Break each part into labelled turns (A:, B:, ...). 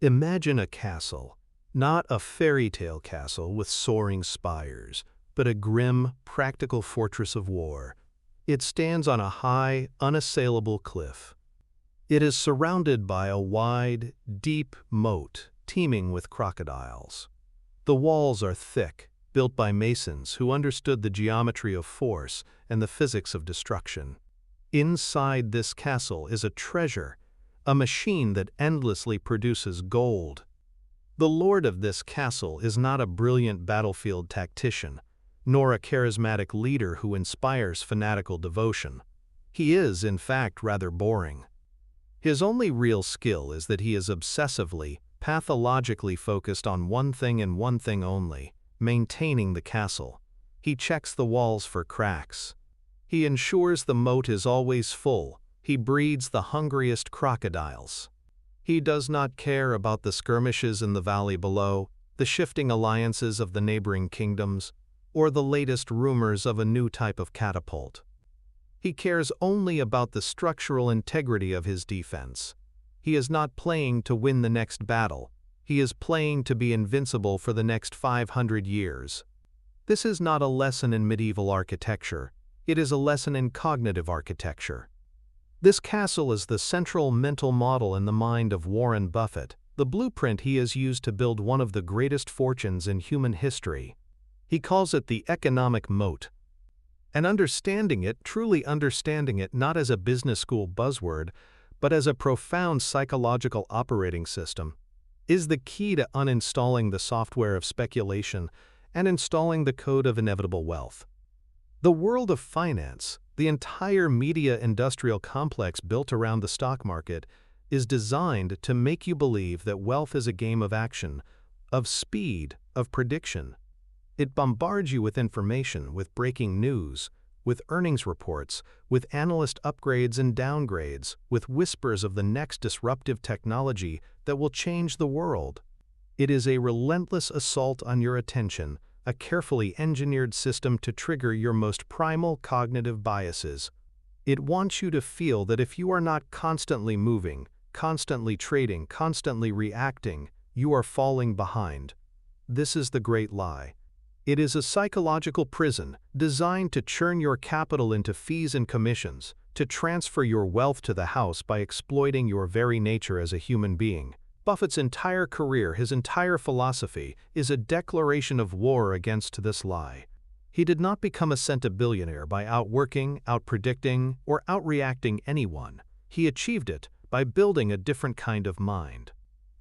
A: Imagine a castle, not a fairy tale castle with soaring spires, but a grim, practical fortress of war. It stands on a high, unassailable cliff. It is surrounded by a wide, deep moat teeming with crocodiles. The walls are thick, built by masons who understood the geometry of force and the physics of destruction. Inside this castle is a treasure, a machine that endlessly produces gold. The lord of this castle is not a brilliant battlefield tactician, nor a charismatic leader who inspires fanatical devotion. He is, in fact, rather boring. His only real skill is that he is obsessively, pathologically focused on one thing and one thing only: maintaining the castle. He checks the walls for cracks. He ensures the moat is always full. He breeds the hungriest crocodiles. He does not care about the skirmishes in the valley below, the shifting alliances of the neighboring kingdoms, or the latest rumors of a new type of catapult. He cares only about the structural integrity of his defense. He is not playing to win the next battle. He is playing to be invincible for the next 500 years. This is not a lesson in medieval architecture. It is a lesson in cognitive architecture. This castle is the central mental model in the mind of Warren Buffett, the blueprint he has used to build one of the greatest fortunes in human history. He calls it the economic moat. And understanding it, truly understanding it not as a business school buzzword, but as a profound psychological operating system, is the key to uninstalling the software of speculation and installing the code of inevitable wealth. The world of finance, the entire media industrial complex built around the stock market, is designed to make you believe that wealth is a game of action, of speed, of prediction. It bombards you with information, with breaking news, with earnings reports, with analyst upgrades and downgrades, with whispers of the next disruptive technology that will change the world. It is a relentless assault on your attention, a carefully engineered system to trigger your most primal cognitive biases. It wants you to feel that if you are not constantly moving, constantly trading, constantly reacting, you are falling behind. This is the great lie. It is a psychological prison designed to churn your capital into fees and commissions, to transfer your wealth to the house by exploiting your very nature as a human being. Buffett's entire career, his entire philosophy, is a declaration of war against this lie. He did not become a centibillionaire by outworking, outpredicting, or outreacting anyone. He achieved it by building a different kind of mind.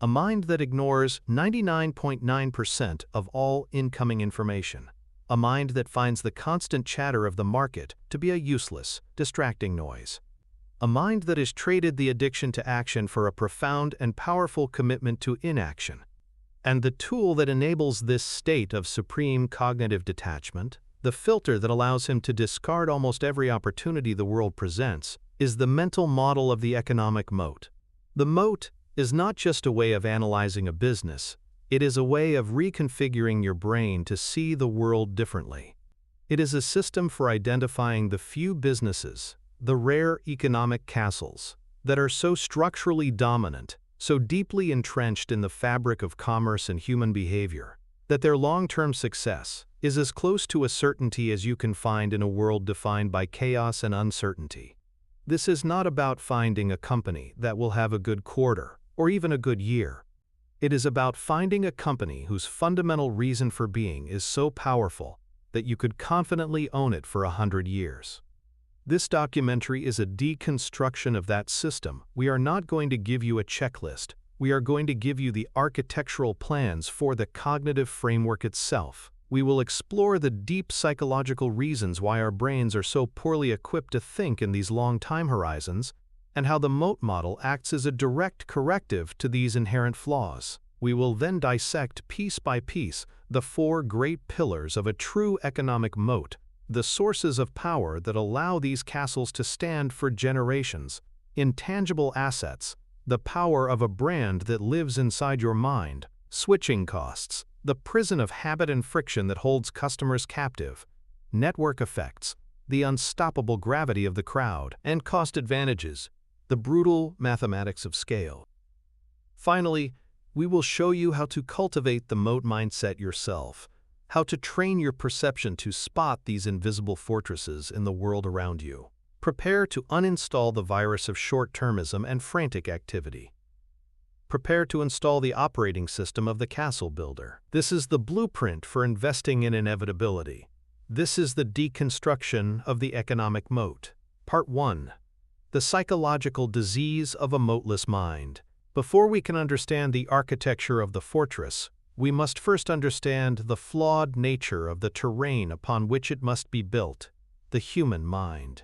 A: A mind that ignores 99.9% of all incoming information. A mind that finds the constant chatter of the market to be a useless, distracting noise. A mind that has traded the addiction to action for a profound and powerful commitment to inaction. And the tool that enables this state of supreme cognitive detachment, the filter that allows him to discard almost every opportunity the world presents, is the mental model of the economic moat. The moat is not just a way of analyzing a business, it is a way of reconfiguring your brain to see the world differently. It is a system for identifying the few businesses, the rare economic castles, that are so structurally dominant, so deeply entrenched in the fabric of commerce and human behavior, that their long-term success is as close to a certainty as you can find in a world defined by chaos and uncertainty. This is not about finding a company that will have a good quarter, or even a good year. It is about finding a company whose fundamental reason for being is so powerful that you could confidently own it for 100 years. This documentary is a deconstruction of that system. We are not going to give you a checklist. We are going to give you the architectural plans for the cognitive framework itself. We will explore the deep psychological reasons why our brains are so poorly equipped to think in these long time horizons, and how the moat model acts as a direct corrective to these inherent flaws. We will then dissect piece by piece the 4 great pillars of a true economic moat, the sources of power that allow these castles to stand for generations, intangible assets, the power of a brand that lives inside your mind, switching costs, the prison of habit and friction that holds customers captive, network effects, the unstoppable gravity of the crowd, and cost advantages, the brutal mathematics of scale. Finally, We will show you how to cultivate the moat mindset yourself, how to train your perception to spot these invisible fortresses in the world around you. Prepare to uninstall the virus of short-termism and frantic activity. Prepare to install the operating system of the castle builder. This is the blueprint for investing in inevitability. This is the deconstruction of the economic moat. Part 1. The psychological disease of a moatless mind. Before we can understand the architecture of the fortress, we must first understand the flawed nature of the terrain upon which it must be built, the human mind.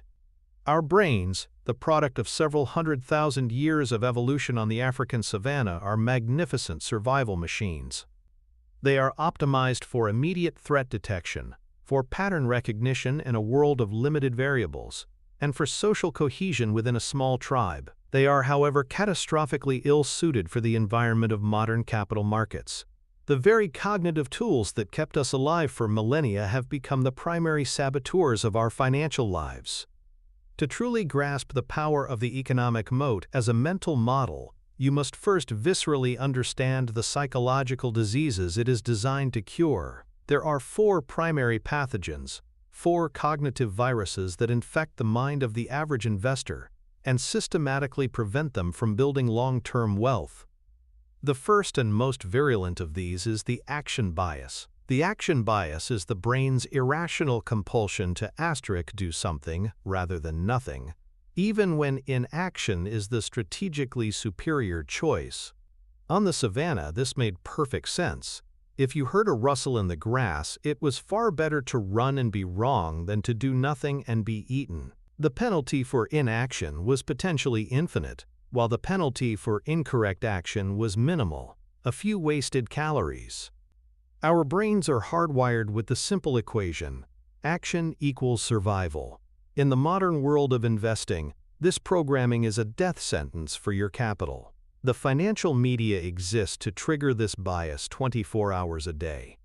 A: Our brains, the product of several 100,000 years of evolution on the African savanna, are magnificent survival machines. They are optimized for immediate threat detection, for pattern recognition in a world of limited variables, and for social cohesion within a small tribe. They are, however, catastrophically ill-suited for the environment of modern capital markets. The very cognitive tools that kept us alive for millennia have become the primary saboteurs of our financial lives. To truly grasp the power of the economic moat as a mental model, you must first viscerally understand the psychological diseases it is designed to cure. There are 4 primary pathogens, 4 cognitive viruses that infect the mind of the average investor and systematically prevent them from building long-term wealth. The first and most virulent of these is the action bias. The action bias is the brain's irrational compulsion to do something rather than nothing, even when inaction is the strategically superior choice. On the savanna, this made perfect sense. If you heard a rustle in the grass, it was far better to run and be wrong than to do nothing and be eaten. The penalty for inaction was potentially infinite, while the penalty for incorrect action was minimal, a few wasted calories. Our brains are hardwired with the simple equation: action equals survival. In the modern world of investing, this programming is a death sentence for your capital. The financial media exists to trigger this bias 24 hours a day.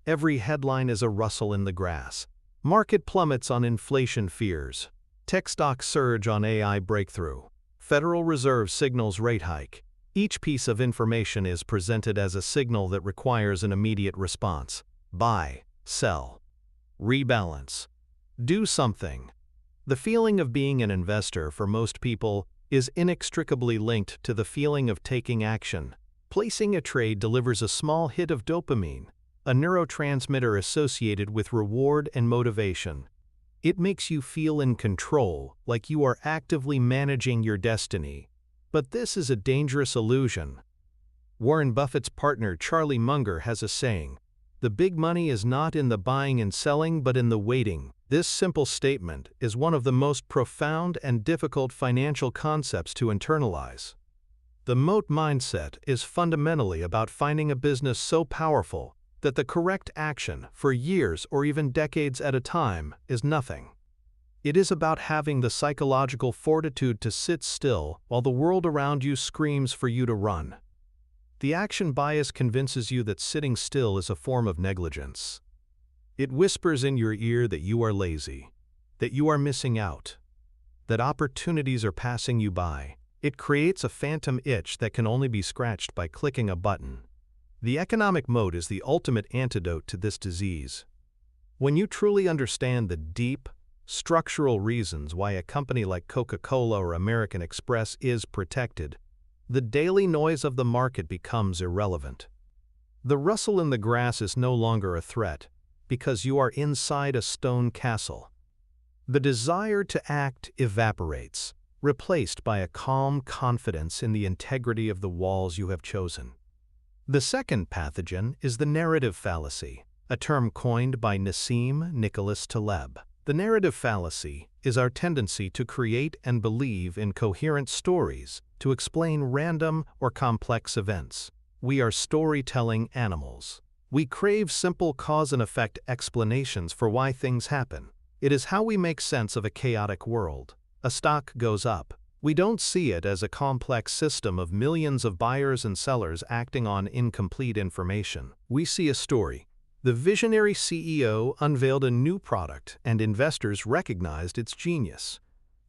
A: Every headline is a rustle in the grass. Market plummets on inflation fears. Tech stocks surge on AI breakthrough. Federal Reserve signals rate hike. Each piece of information is presented as a signal that requires an immediate response. Buy, sell, rebalance, do something. The feeling of being an investor for most people is inextricably linked to the feeling of taking action. Placing a trade delivers a small hit of dopamine, a neurotransmitter associated with reward and motivation. It makes you feel in control, like you are actively managing your destiny. But this is a dangerous illusion. Warren Buffett's partner Charlie Munger has a saying: "The big money is not in the buying and selling, but in the waiting." This simple statement is one of the most profound and difficult financial concepts to internalize. The moat mindset is fundamentally about finding a business so powerful that the correct action for years or even decades at a time is nothing. It is about having the psychological fortitude to sit still while the world around you screams for you to run. The action bias convinces you that sitting still is a form of negligence. It whispers in your ear that you are lazy, that you are missing out, that opportunities are passing you by. It creates a phantom itch that can only be scratched by clicking a button. The economic moat is the ultimate antidote to this disease. When you truly understand the deep, structural reasons why a company like Coca-Cola or American Express is protected, the daily noise of the market becomes irrelevant. The rustle in the grass is no longer a threat, because you are inside a stone castle. The desire to act evaporates, replaced by a calm confidence in the integrity of the walls you have chosen. The second pathogen is the narrative fallacy, a term coined by Nassim Nicholas Taleb. The narrative fallacy is our tendency to create and believe in coherent stories to explain random or complex events. We are storytelling animals. We crave simple cause and effect explanations for why things happen. It is how we make sense of a chaotic world. A stock goes up. We don't see it as a complex system of millions of buyers and sellers acting on incomplete information. We see a story. The visionary CEO unveiled a new product, and investors recognized its genius.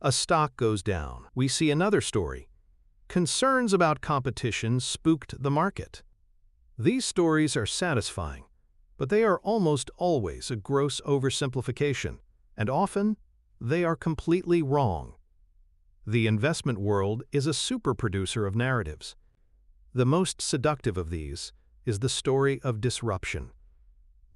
A: A stock goes down. We see another story. Concerns about competition spooked the market. These stories are satisfying, but they are almost always a gross oversimplification, and often they are completely wrong. The investment world is a super producer of narratives. The most seductive of these is the story of disruption.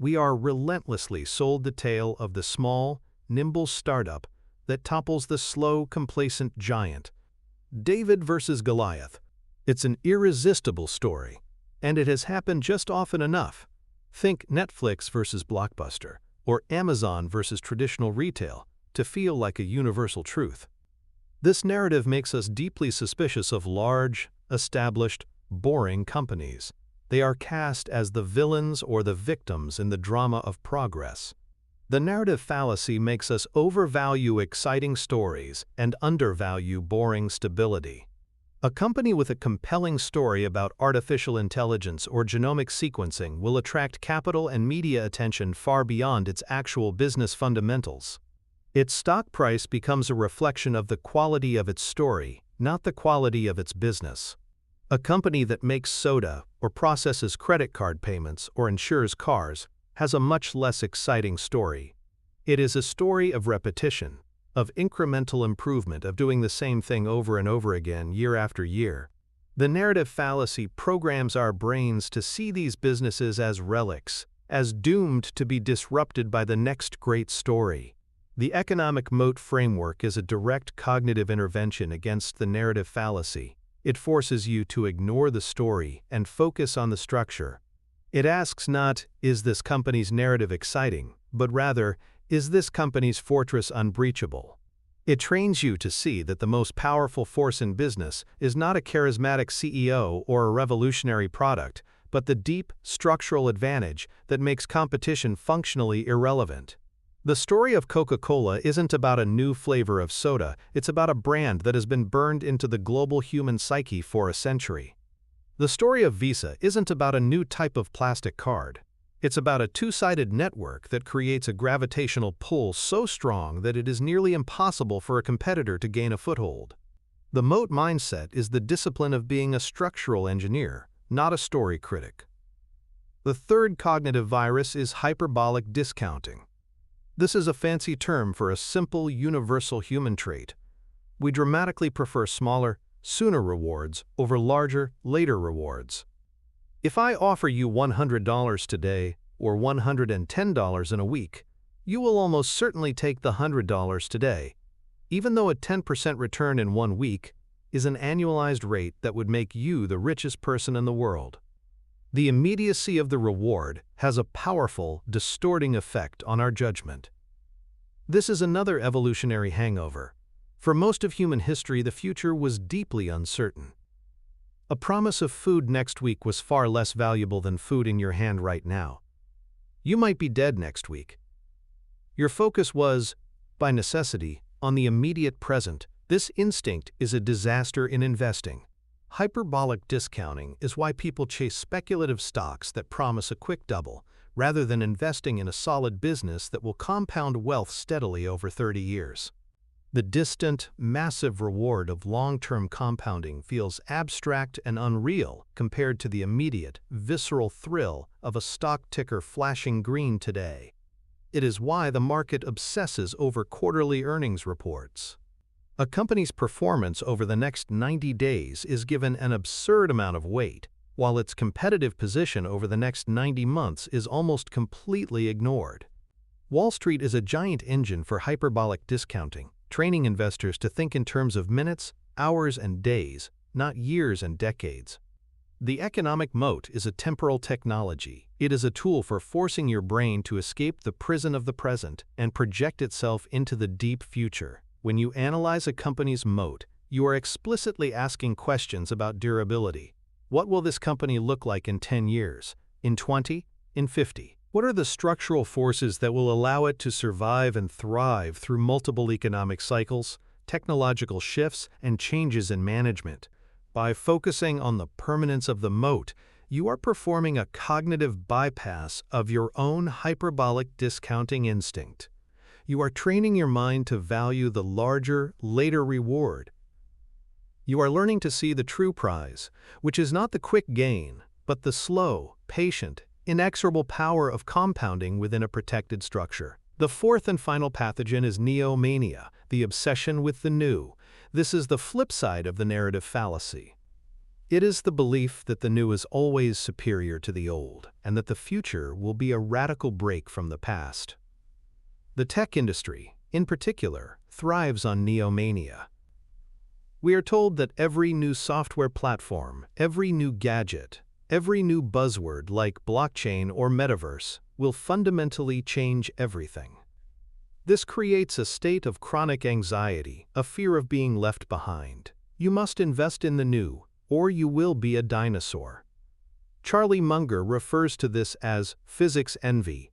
A: We are relentlessly sold the tale of the small, nimble startup that topples the slow, complacent giant. David versus Goliath. It's an irresistible story, and it has happened just often enough. Think Netflix versus Blockbuster, or Amazon versus traditional retail, to feel like a universal truth. This narrative makes us deeply suspicious of large, established, boring companies. They are cast as the villains or the victims in the drama of progress. The narrative fallacy makes us overvalue exciting stories and undervalue boring stability. A company with a compelling story about artificial intelligence or genomic sequencing will attract capital and media attention far beyond its actual business fundamentals. Its stock price becomes a reflection of the quality of its story, not the quality of its business. A company that makes soda or processes credit card payments or insures cars has a much less exciting story. It is a story of repetition, of incremental improvement, of doing the same thing over and over again year after year. The narrative fallacy programs our brains to see these businesses as relics, as doomed to be disrupted by the next great story. The Economic Moat framework is a direct cognitive intervention against the narrative fallacy. It forces you to ignore the story and focus on the structure. It asks not, is this company's narrative exciting, but rather, is this company's fortress unbreachable? It trains you to see that the most powerful force in business is not a charismatic CEO or a revolutionary product, but the deep, structural advantage that makes competition functionally irrelevant. The story of Coca-Cola isn't about a new flavor of soda, it's about a brand that has been burned into the global human psyche for a century. The story of Visa isn't about a new type of plastic card. It's about a two-sided network that creates a gravitational pull so strong that it is nearly impossible for a competitor to gain a foothold. The moat mindset is the discipline of being a structural engineer, not a story critic. The third cognitive virus is hyperbolic discounting. This is a fancy term for a simple, universal human trait. We dramatically prefer smaller, sooner rewards over larger, later rewards. If I offer you $100 today or $110 in a week, you will almost certainly take the $100 today, even though a 10% return in 1 week is an annualized rate that would make you the richest person in the world. The immediacy of the reward has a powerful, distorting effect on our judgment. This is another evolutionary hangover. For most of human history, the future was deeply uncertain. A promise of food next week was far less valuable than food in your hand right now. You might be dead next week. Your focus was, by necessity, on the immediate present. This instinct is a disaster in investing. Hyperbolic discounting is why people chase speculative stocks that promise a quick double, rather than investing in a solid business that will compound wealth steadily over 30 years. The distant, massive reward of long-term compounding feels abstract and unreal compared to the immediate, visceral thrill of a stock ticker flashing green today. It is why the market obsesses over quarterly earnings reports. A company's performance over the next 90 days is given an absurd amount of weight, while its competitive position over the next 90 months is almost completely ignored. Wall Street is a giant engine for hyperbolic discounting, training investors to think in terms of minutes, hours, and days, not years and decades. The economic moat is a temporal technology. It is a tool for forcing your brain to escape the prison of the present and project itself into the deep future. When you analyze a company's moat, you are explicitly asking questions about durability. What will this company look like in 10 years, in 20, in 50? What are the structural forces that will allow it to survive and thrive through multiple economic cycles, technological shifts, and changes in management? By focusing on the permanence of the moat, you are performing a cognitive bypass of your own hyperbolic discounting instinct. You are training your mind to value the larger, later reward. You are learning to see the true prize, which is not the quick gain, but the slow, patient, inexorable power of compounding within a protected structure. The fourth and final pathogen is neomania, the obsession with the new. This is the flip side of the narrative fallacy. It is the belief that the new is always superior to the old, and that the future will be a radical break from the past. The tech industry, in particular, thrives on neomania. We are told that every new software platform, every new gadget, every new buzzword like blockchain or metaverse will fundamentally change everything. This creates a state of chronic anxiety, a fear of being left behind. You must invest in the new, or you will be a dinosaur. Charlie Munger refers to this as physics envy.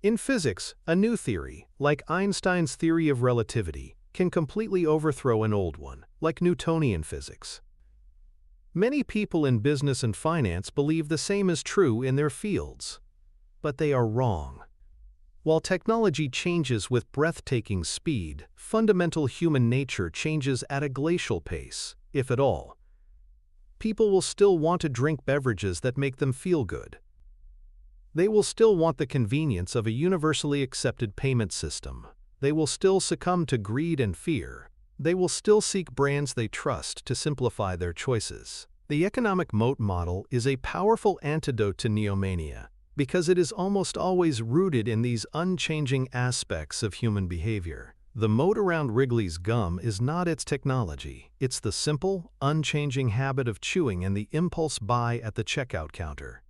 A: In physics, a new theory, like Einstein's theory of relativity, can completely overthrow an old one, like Newtonian physics. Many people in business and finance believe the same is true in their fields, but they are wrong. While technology changes with breathtaking speed, fundamental human nature changes at a glacial pace, if at all. People will still want to drink beverages that make them feel good. They will still want the convenience of a universally accepted payment system. They will still succumb to greed and fear. They will still seek brands they trust to simplify their choices. The economic moat model is a powerful antidote to neomania because it is almost always rooted in these unchanging aspects of human behavior. The moat around Wrigley's gum is not its technology. It's the simple, unchanging habit of chewing and the impulse buy at the checkout counter.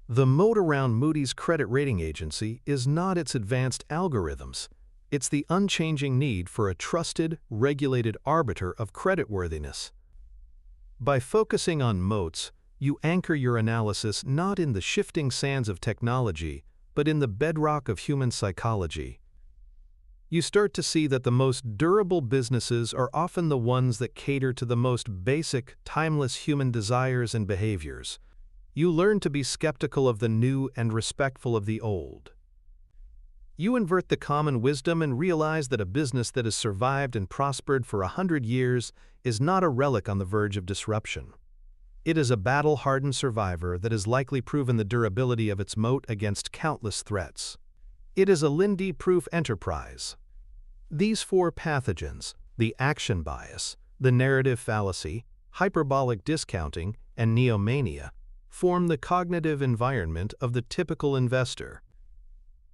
A: The moat around Moody's credit rating agency is not its advanced algorithms. It's the unchanging need for a trusted, regulated arbiter of creditworthiness. By focusing on moats, you anchor your analysis not in the shifting sands of technology, but in the bedrock of human psychology. You start to see that the most durable businesses are often the ones that cater to the most basic, timeless human desires and behaviors. You learn to be skeptical of the new and respectful of the old. You invert the common wisdom and realize that a business that has survived and prospered for 100 years is not a relic on the verge of disruption. It is a battle-hardened survivor that has likely proven the durability of its moat against countless threats. It is a Lindy-proof enterprise. These four pathogens, the action bias, the narrative fallacy, hyperbolic discounting, and neomania, form the cognitive environment of the typical investor.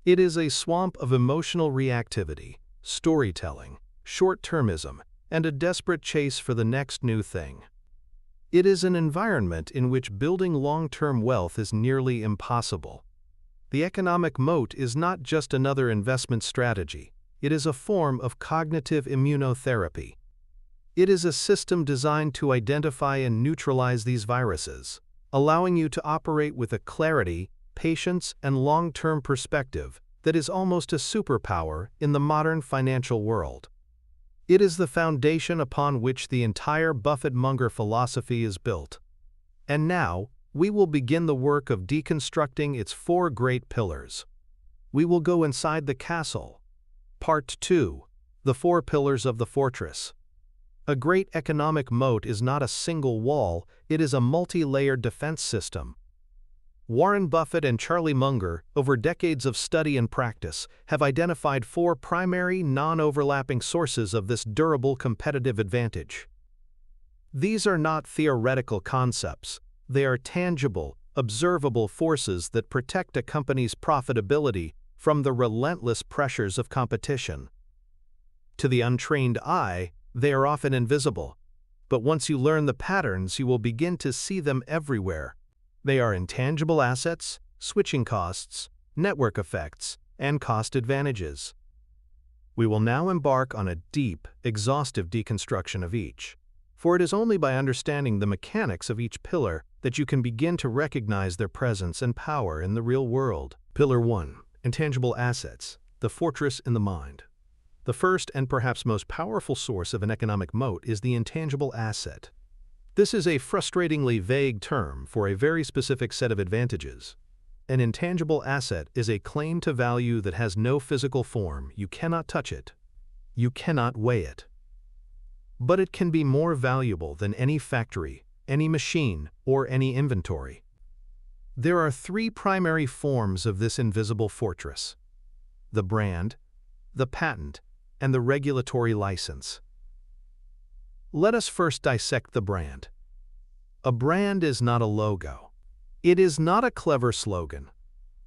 A: It is a swamp of emotional reactivity, storytelling, short-termism, and a desperate chase for the next new thing. It is an environment in which building long-term wealth is nearly impossible. The economic moat is not just another investment strategy. It is a form of cognitive immunotherapy. It is a system designed to identify and neutralize these viruses, allowing you to operate with a clarity, patience, and long-term perspective that is almost a superpower in the modern financial world. It is the foundation upon which the entire Buffett-Munger philosophy is built. And now, we will begin the work of deconstructing its four great pillars. We will go inside the castle. Part 2. The Four Pillars of the Fortress. A great economic moat is not a single wall, it is a multi-layered defense system. Warren Buffett and Charlie Munger, over decades of study and practice, have identified four primary, non-overlapping sources of this durable competitive advantage. These are not theoretical concepts. They are tangible, observable forces that protect a company's profitability from the relentless pressures of competition. To the untrained eye, they are often invisible, but once you learn the patterns, you will begin to see them everywhere. They are intangible assets, switching costs, network effects, and cost advantages. We will now embark on a deep, exhaustive deconstruction of each, for it is only by understanding the mechanics of each pillar that you can begin to recognize their presence and power in the real world. Pillar 1. Intangible assets, the fortress in the mind. The first and perhaps most powerful source of an economic moat is the intangible asset. This is a frustratingly vague term for a very specific set of advantages. An intangible asset is a claim to value that has no physical form. You cannot touch it. You cannot weigh it. But it can be more valuable than any factory, any machine, or any inventory. There are three primary forms of this invisible fortress: the brand, the patent, and the regulatory license. Let us first dissect the brand. A brand is not a logo. It is not a clever slogan.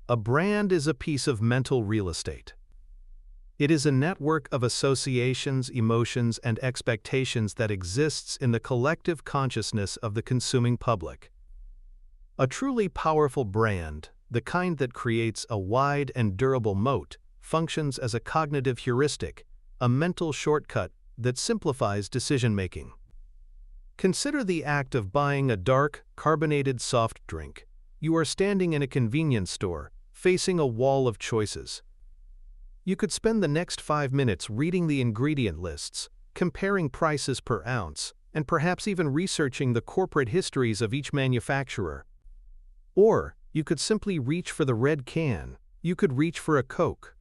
A: A brand is a piece of mental real estate. It is a network of associations, emotions, and expectations that exists in the collective consciousness of the consuming public. A truly powerful brand, the kind that creates a wide and durable moat, functions as a cognitive heuristic, a mental shortcut that simplifies decision-making. Consider the act of buying a dark, carbonated soft drink. You are standing in a convenience store, facing a wall of choices. You could spend the next 5 minutes reading the ingredient lists, comparing prices per ounce, and perhaps even researching the corporate histories of each manufacturer. Or, you could simply reach for the red can. You could reach for a Coke.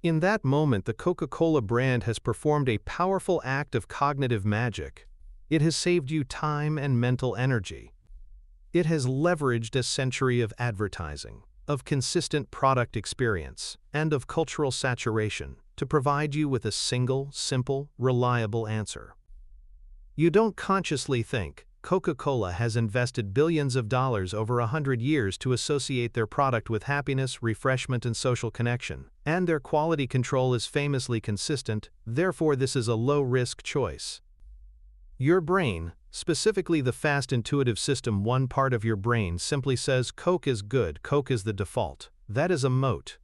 A: In that moment, the Coca-Cola brand has performed a powerful act of cognitive magic. It has saved you time and mental energy. It has leveraged a century of advertising, of consistent product experience, and of cultural saturation to provide you with a single, simple, reliable answer. You don't consciously think. Coca-Cola has invested billions of dollars over 100 years to associate their product with happiness, refreshment, and social connection, and their quality control is famously consistent, therefore this is a low-risk choice. Your brain, specifically the fast intuitive system, one part of your brain simply says Coke is good, Coke is the default. That is a moat.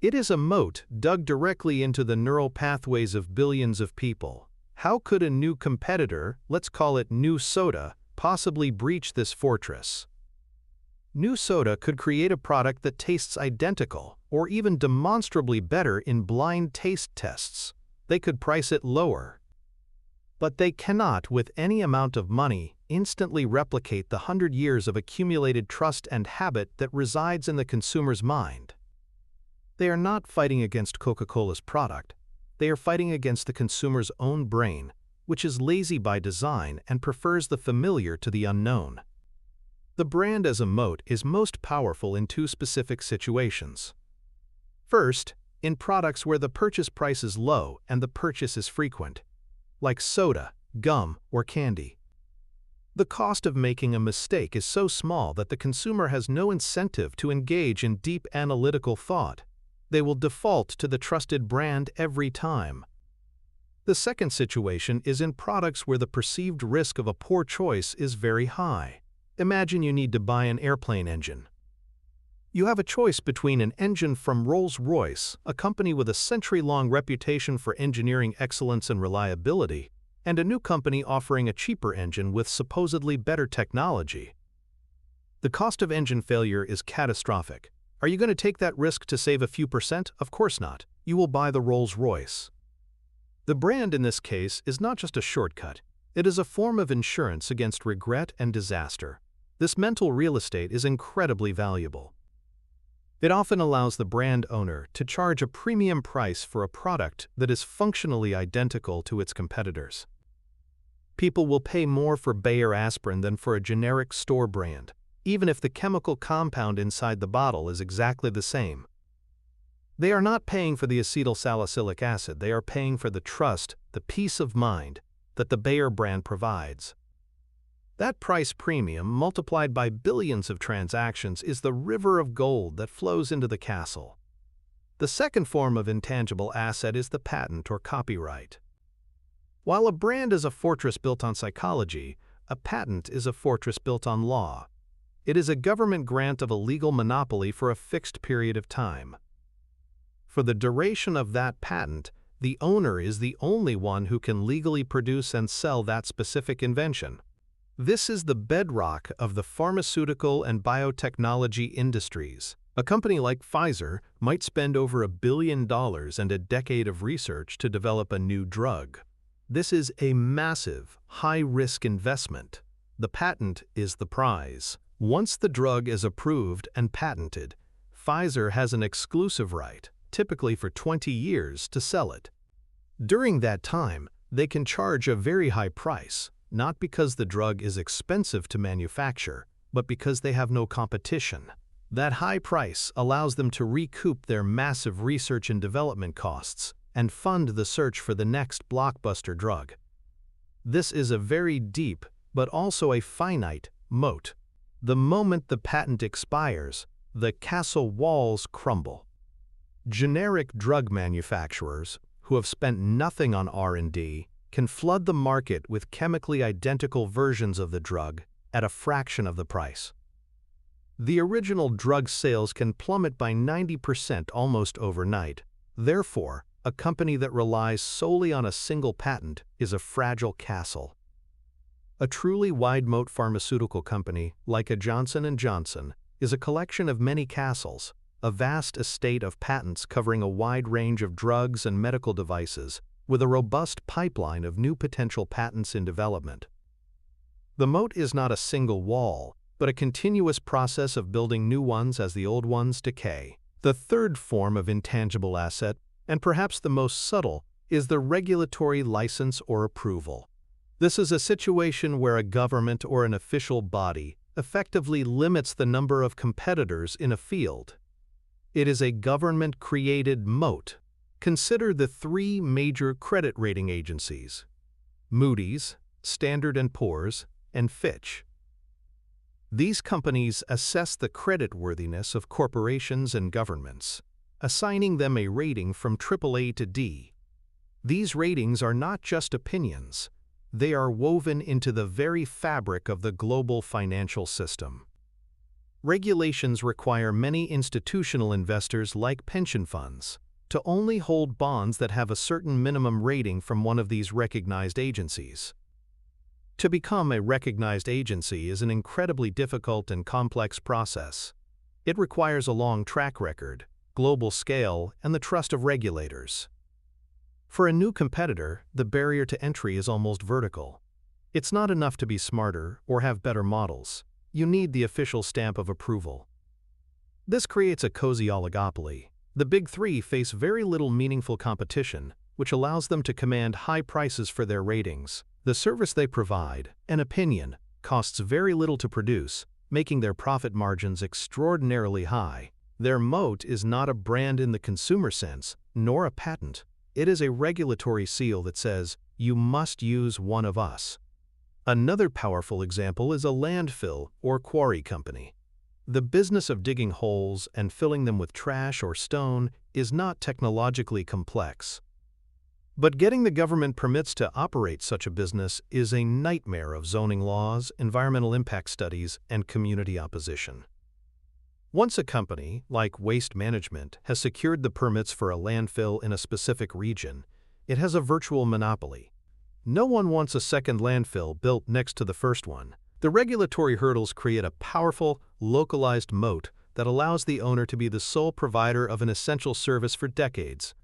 A: It is a moat dug directly into the neural pathways of billions of people. How could a new competitor, let's call it New Soda, possibly breach this fortress? New Soda could create a product that tastes identical, or even demonstrably better in blind taste tests. They could price it lower. But they cannot, with any amount of money, instantly replicate the 100 years of accumulated trust and habit that resides in the consumer's mind. They are not fighting against Coca-Cola's product. They are fighting against the consumer's own brain, which is lazy by design and prefers the familiar to the unknown. The brand as a moat is most powerful in two specific situations. First, in products where the purchase price is low and the purchase is frequent, like soda, gum, or candy. The cost of making a mistake is so small that the consumer has no incentive to engage in deep analytical thought. They will default to the trusted brand every time. The second situation is in products where the perceived risk of a poor choice is very high. Imagine you need to buy an airplane engine. You have a choice between an engine from Rolls-Royce, a company with a century-long reputation for engineering excellence and reliability, and a new company offering a cheaper engine with supposedly better technology. The cost of engine failure is catastrophic. Are you going to take that risk to save a few percent? Of course not. You will buy the Rolls-Royce. The brand in this case is not just a shortcut. It is a form of insurance against regret and disaster. This mental real estate is incredibly valuable. It often allows the brand owner to charge a premium price for a product that is functionally identical to its competitors. People will pay more for Bayer aspirin than for a generic store brand, even if the chemical compound inside the bottle is exactly the same. They are not paying for the acetylsalicylic acid, they are paying for the trust, the peace of mind that the Bayer brand provides. That price premium, multiplied by billions of transactions, is the river of gold that flows into the castle. The second form of intangible asset is the patent or copyright. While a brand is a fortress built on psychology, a patent is a fortress built on law. It is a government grant of a legal monopoly for a fixed period of time. For the duration of that patent, the owner is the only one who can legally produce and sell that specific invention. This is the bedrock of the pharmaceutical and biotechnology industries. A company like Pfizer might spend over $1 billion and a decade of research to develop a new drug. This is a massive, high-risk investment. The patent is the prize. Once the drug is approved and patented, Pfizer has an exclusive right, typically for 20 years, to sell it. During that time, they can charge a very high price, not because the drug is expensive to manufacture, but because they have no competition. That high price allows them to recoup their massive research and development costs and fund the search for the next blockbuster drug. This is a very deep, but also a finite, moat. The moment the patent expires, the castle walls crumble. Generic drug manufacturers, who have spent nothing on R&D, can flood the market with chemically identical versions of the drug at a fraction of the price. The original drug sales can plummet by 90% almost overnight. Therefore, a company that relies solely on a single patent is a fragile castle. A truly wide-moat pharmaceutical company, like a Johnson & Johnson, is a collection of many castles, a vast estate of patents covering a wide range of drugs and medical devices, with a robust pipeline of new potential patents in development. The moat is not a single wall, but a continuous process of building new ones as the old ones decay. The third form of intangible asset, and perhaps the most subtle, is the regulatory license or approval. This is a situation where a government or an official body effectively limits the number of competitors in a field. It is a government-created moat. Consider the three major credit rating agencies: Moody's, Standard & Poor's, and Fitch. These companies assess the creditworthiness of corporations and governments, assigning them a rating from AAA to D. These ratings are not just opinions. They are woven into the very fabric of the global financial system. Regulations require many institutional investors, like pension funds, to only hold bonds that have a certain minimum rating from one of these recognized agencies. To become a recognized agency is an incredibly difficult and complex process. It requires a long track record, global scale, and the trust of regulators. For a new competitor, the barrier to entry is almost vertical. It's not enough to be smarter or have better models. You need the official stamp of approval. This creates a cozy oligopoly. The big three face very little meaningful competition, which allows them to command high prices for their ratings. The service they provide, an opinion, costs very little to produce, making their profit margins extraordinarily high. Their moat is not a brand in the consumer sense, nor a patent. It is a regulatory seal that says, "You must use one of us." Another powerful example is a landfill or quarry company. The business of digging holes and filling them with trash or stone is not technologically complex. But getting the government permits to operate such a business is a nightmare of zoning laws, environmental impact studies, and community opposition. Once a company, like Waste Management, has secured the permits for a landfill in a specific region, it has a virtual monopoly. No one wants a second landfill built next to the first one. The regulatory hurdles create a powerful, localized moat that allows the owner to be the sole provider of an essential service for decades.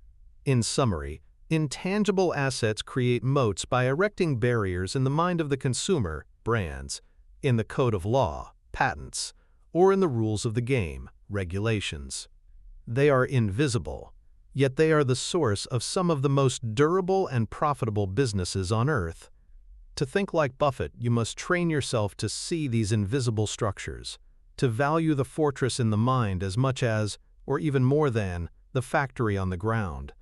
A: In summary, intangible assets create moats by erecting barriers in the mind of the consumer, brands, in the code of law, patents, or in the rules of the game, regulations. They are invisible, yet they are the source of some of the most durable and profitable businesses on earth. To think like Buffett, you must train yourself to see these invisible structures, to value the fortress in the mind as much as, or even more than, the factory on the ground.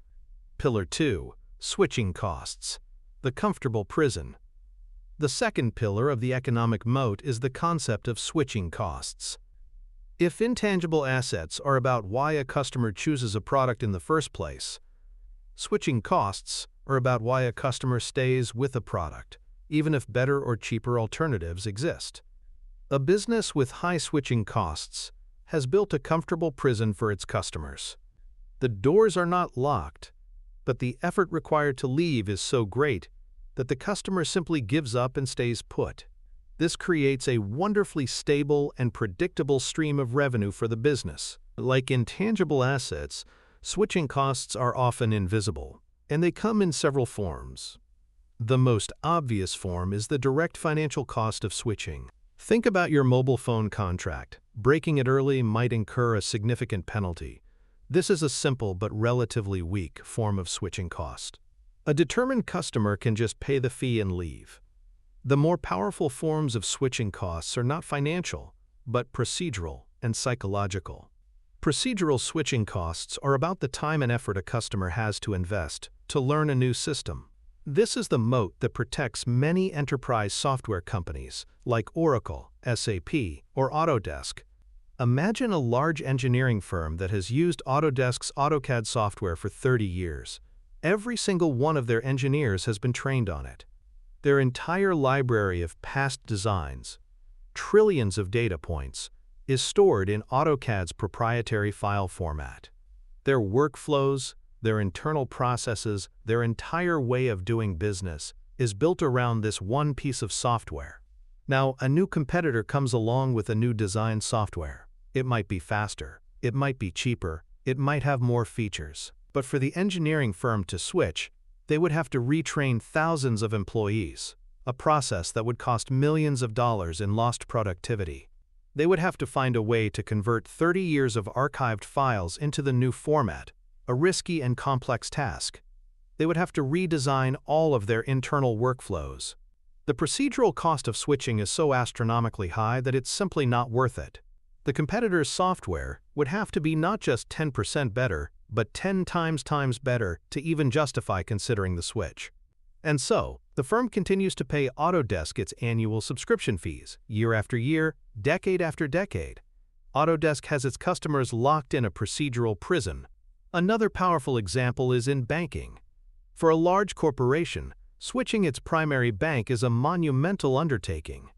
A: Pillar 2. Switching costs. The comfortable prison. The second pillar of the economic moat is the concept of switching costs. If intangible assets are about why a customer chooses a product in the first place, switching costs are about why a customer stays with a product, even if better or cheaper alternatives exist. A business with high switching costs has built a comfortable prison for its customers. The doors are not locked, but the effort required to leave is so great that the customer simply gives up and stays put. This creates a wonderfully stable and predictable stream of revenue for the business. Like intangible assets, switching costs are often invisible, and they come in several forms. The most obvious form is the direct financial cost of switching. Think about your mobile phone contract. Breaking it early might incur a significant penalty. This is a simple but relatively weak form of switching cost. A determined customer can just pay the fee and leave. The more powerful forms of switching costs are not financial, but procedural and psychological. Procedural switching costs are about the time and effort a customer has to invest to learn a new system. This is the moat that protects many enterprise software companies like Oracle, SAP, or Autodesk. Imagine a large engineering firm that has used Autodesk's AutoCAD software for 30 years. Every single one of their engineers has been trained on it. Their entire library of past designs, trillions of data points, is stored in AutoCAD's proprietary file format. Their workflows, their internal processes, their entire way of doing business is built around this one piece of software. Now, a new competitor comes along with a new design software. It might be faster, it might be cheaper, it might have more features. But for the engineering firm to switch, they would have to retrain thousands of employees, a process that would cost millions of dollars in lost productivity. They would have to find a way to convert 30 years of archived files into the new format, a risky and complex task. They would have to redesign all of their internal workflows. The procedural cost of switching is so astronomically high that it's simply not worth it. The competitor's software would have to be not just 10% better, but 10 times better to even justify considering the switch. And so, the firm continues to pay Autodesk its annual subscription fees, year after year, decade after decade. Autodesk has its customers locked in a procedural prison. Another powerful example is in banking. For a large corporation, switching its primary bank is a monumental undertaking.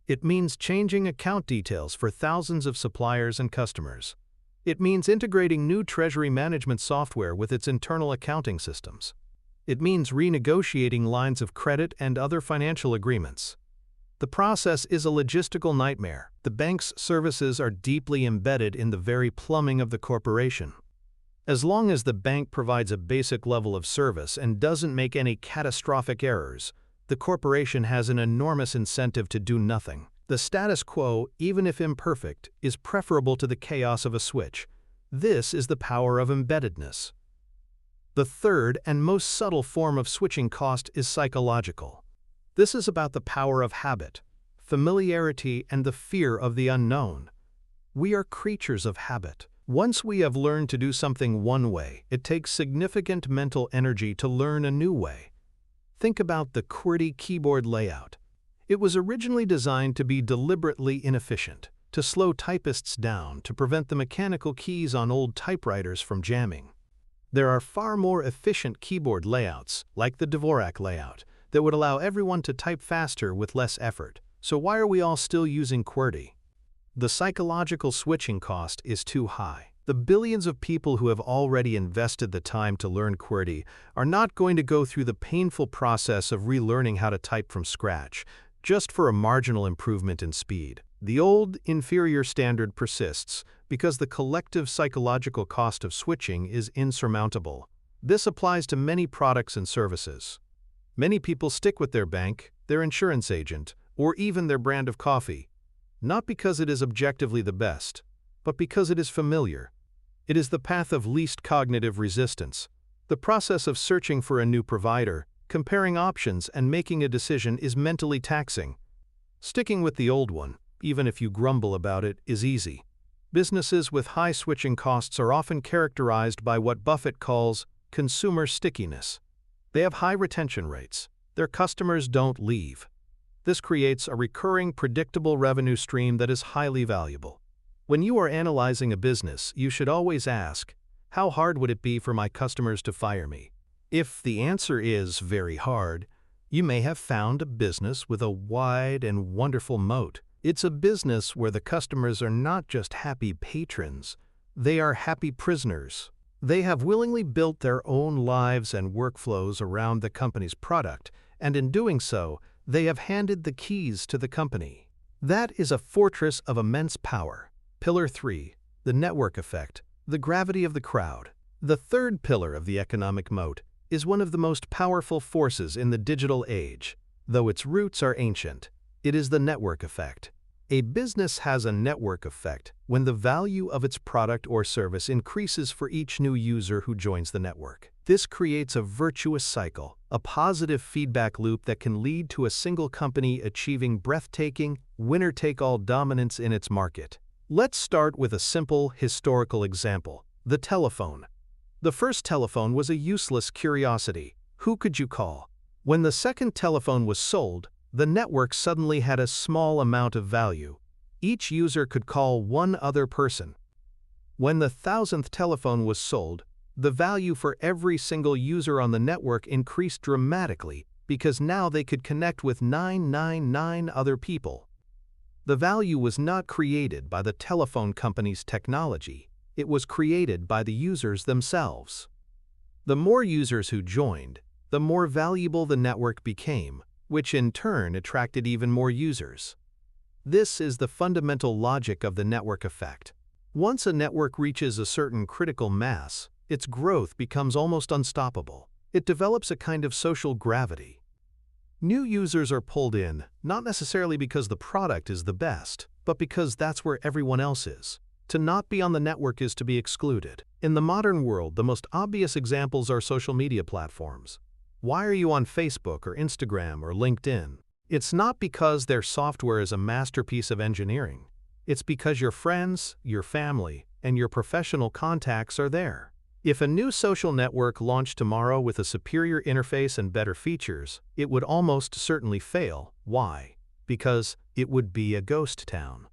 A: It means changing account details for thousands of suppliers and customers. It means integrating new treasury management software with its internal accounting systems. It means renegotiating lines of credit and other financial agreements. The process is a logistical nightmare. The bank's services are deeply embedded in the very plumbing of the corporation. As long as the bank provides a basic level of service and doesn't make any catastrophic errors, the corporation has an enormous incentive to do nothing. The status quo, even if imperfect, is preferable to the chaos of a switch. This is the power of embeddedness. The third and most subtle form of switching cost is psychological. This is about the power of habit, familiarity, and the fear of the unknown. We are creatures of habit. Once we have learned to do something one way, it takes significant mental energy to learn a new way. Think about the QWERTY keyboard layout. It was originally designed to be deliberately inefficient, to slow typists down, to prevent the mechanical keys on old typewriters from jamming. There are far more efficient keyboard layouts, like the Dvorak layout, that would allow everyone to type faster with less effort. So why are we all still using QWERTY? The psychological switching cost is too high. The billions of people who have already invested the time to learn QWERTY are not going to go through the painful process of relearning how to type from scratch, just for a marginal improvement in speed. The old, inferior standard persists because the collective psychological cost of switching is insurmountable. This applies to many products and services. Many people stick with their bank, their insurance agent, or even their brand of coffee, not because it is objectively the best, but because it is familiar. It is the path of least cognitive resistance. The process of searching for a new provider, comparing options, and making a decision is mentally taxing. Sticking with the old one, even if you grumble about it, is easy. Businesses with high switching costs are often characterized by what Buffett calls consumer stickiness. They have high retention rates. Their customers don't leave. This creates a recurring, predictable revenue stream that is highly valuable. When you are analyzing a business, you should always ask, how hard would it be for my customers to fire me? If the answer is very hard, you may have found a business with a wide and wonderful moat. It's a business where the customers are not just happy patrons, they are happy prisoners. They have willingly built their own lives and workflows around the company's product, and in doing so, they have handed the keys to the company. That is a fortress of immense power. Pillar 3, the network effect, the gravity of the crowd. The third pillar of the economic moat is one of the most powerful forces in the digital age. Though its roots are ancient, it is the network effect. A business has a network effect when the value of its product or service increases for each new user who joins the network. This creates a virtuous cycle. a positive feedback loop that can lead to a single company achieving breathtaking, winner-take-all dominance in its market. Let's start with a simple historical example: the telephone. The first telephone was a useless curiosity. Who could you call? When the second telephone was sold, the network suddenly had a small amount of value. Each user could call one other person. When the 1,000th telephone was sold, the value for every single user on the network increased dramatically because now they could connect with 999 other people. The value was not created by the telephone company's technology. It was created by the users themselves. The more users who joined, the more valuable the network became, which in turn attracted even more users. This is the fundamental logic of the network effect. Once a network reaches a certain critical mass, its growth becomes almost unstoppable. It develops a kind of social gravity. New users are pulled in, not necessarily because the product is the best, but because that's where everyone else is. To not be on the network is to be excluded. In the modern world, the most obvious examples are social media platforms. Why are you on Facebook or Instagram or LinkedIn? It's not because their software is a masterpiece of engineering. It's because your friends, your family, and your professional contacts are there. If a new social network launched tomorrow with a superior interface and better features, it would almost certainly fail. Why? Because it would be a ghost town.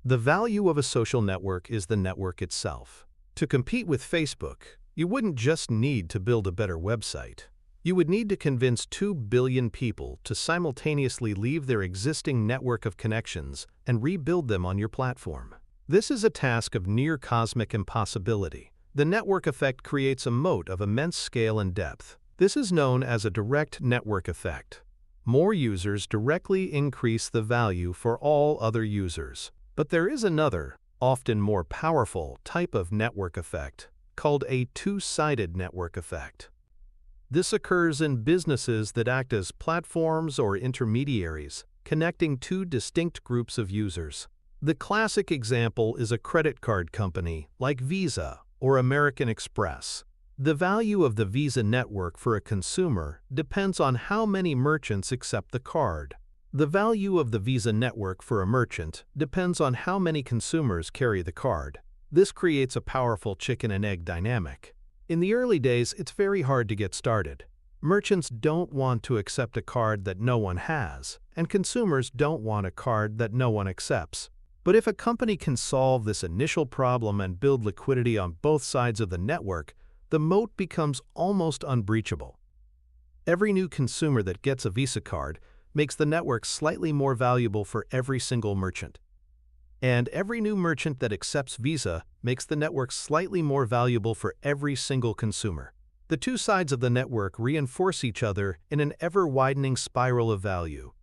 A: The value of a social network is the network itself. To compete with Facebook, you wouldn't just need to build a better website. You would need to convince 2 billion people to simultaneously leave their existing network of connections and rebuild them on your platform. This is a task of near-cosmic impossibility. The network effect creates a moat of immense scale and depth. This is known as a direct network effect. More users directly increase the value for all other users. But there is another, often more powerful, type of network effect, called a two-sided network effect. This occurs in businesses that act as platforms or intermediaries, connecting two distinct groups of users. The classic example is a credit card company like Visa or American Express. The value of the Visa network for a consumer depends on how many merchants accept the card. The value of the Visa network for a merchant depends on how many consumers carry the card. This creates a powerful chicken and egg dynamic. In the early days, it's very hard to get started. Merchants don't want to accept a card that no one has, and consumers don't want a card that no one accepts. But if a company can solve this initial problem and build liquidity on both sides of the network, the moat becomes almost unbreachable. Every new consumer that gets a Visa card makes the network slightly more valuable for every single merchant. And every new merchant that accepts Visa makes the network slightly more valuable for every single consumer. The two sides of the network reinforce each other in an ever-widening spiral of value.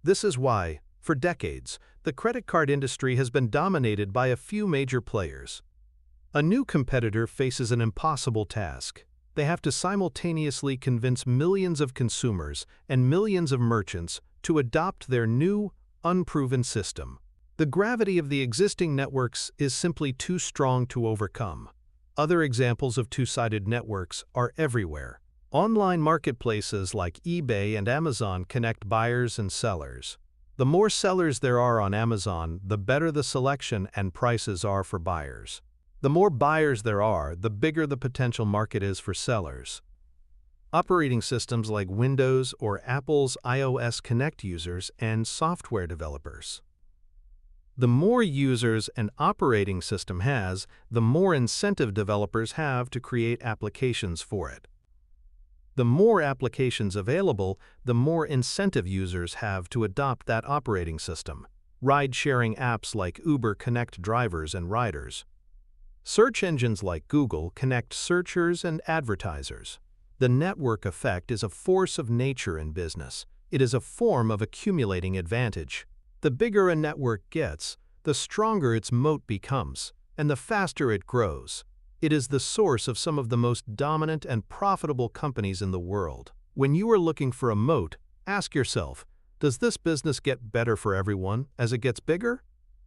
A: This is why, for decades, the credit card industry has been dominated by a few major players. A new competitor faces an impossible task. They have to simultaneously convince millions of consumers and millions of merchants to adopt their new, unproven system. The gravity of the existing networks is simply too strong to overcome. Other examples of two-sided networks are everywhere. Online marketplaces like eBay and Amazon connect buyers and sellers. The more sellers there are on Amazon, the better the selection and prices are for buyers. The more buyers there are, the bigger the potential market is for sellers. Operating systems like Windows or Apple's iOS connect users and software developers. The more users an operating system has, the more incentive developers have to create applications for it. The more applications available, the more incentive users have to adopt that operating system. Ride-sharing apps like Uber connect drivers and riders. Search engines like Google connect searchers and advertisers. The network effect is a force of nature in business. It is a form of accumulating advantage. The bigger a network gets, the stronger its moat becomes, and the faster it grows. It is the source of some of the most dominant and profitable companies in the world. When you are looking for a moat, ask yourself, does this business get better for everyone as it gets bigger?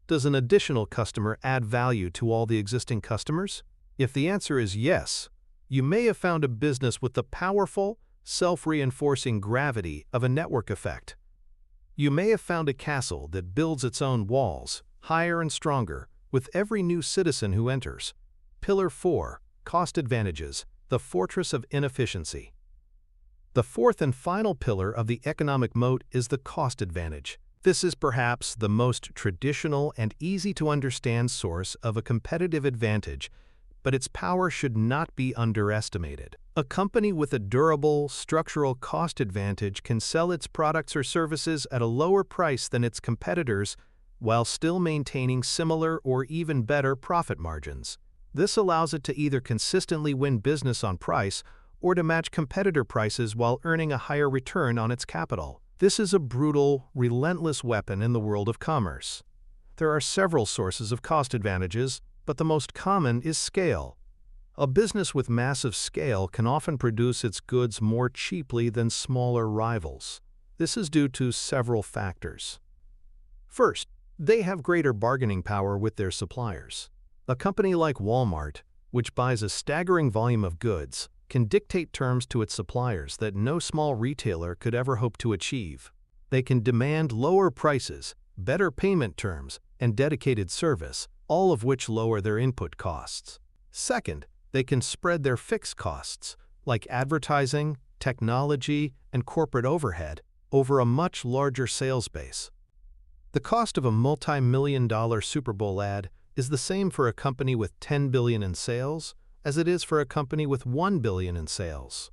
A: Does an additional customer add value to all the existing customers? If the answer is yes, you may have found a business with the powerful, self-reinforcing gravity of a network effect. You may have found a castle that builds its own walls, higher and stronger, with every new citizen who enters. Pillar 4. Cost advantages, the fortress of inefficiency. The fourth and final pillar of the economic moat is the cost advantage. This is perhaps the most traditional and easy-to-understand source of a competitive advantage, but its power should not be underestimated. A company with a durable, structural cost advantage can sell its products or services at a lower price than its competitors while still maintaining similar or even better profit margins. This allows it to either consistently win business on price or to match competitor prices while earning a higher return on its capital. This is a brutal, relentless weapon in the world of commerce. There are several sources of cost advantages, but the most common is scale. A business with massive scale can often produce its goods more cheaply than smaller rivals. This is due to several factors. First, they have greater bargaining power with their suppliers. A company like Walmart, which buys a staggering volume of goods, can dictate terms to its suppliers that no small retailer could ever hope to achieve. They can demand lower prices, better payment terms, and dedicated service, all of which lower their input costs. Second, they can spread their fixed costs, like advertising, technology, and corporate overhead, over a much larger sales base. The cost of a multi-million-dollar Super Bowl ad is the same for a company with $10 billion in sales as it is for a company with $1 billion in sales.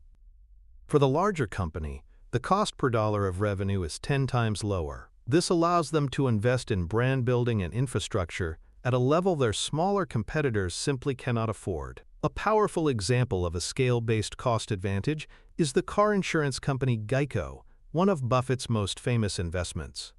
A: For the larger company, the cost per dollar of revenue is 10 times lower. This allows them to invest in brand building and infrastructure at a level their smaller competitors simply cannot afford. A powerful example of a scale-based cost advantage is the car insurance company Geico, one of Buffett's most famous investments.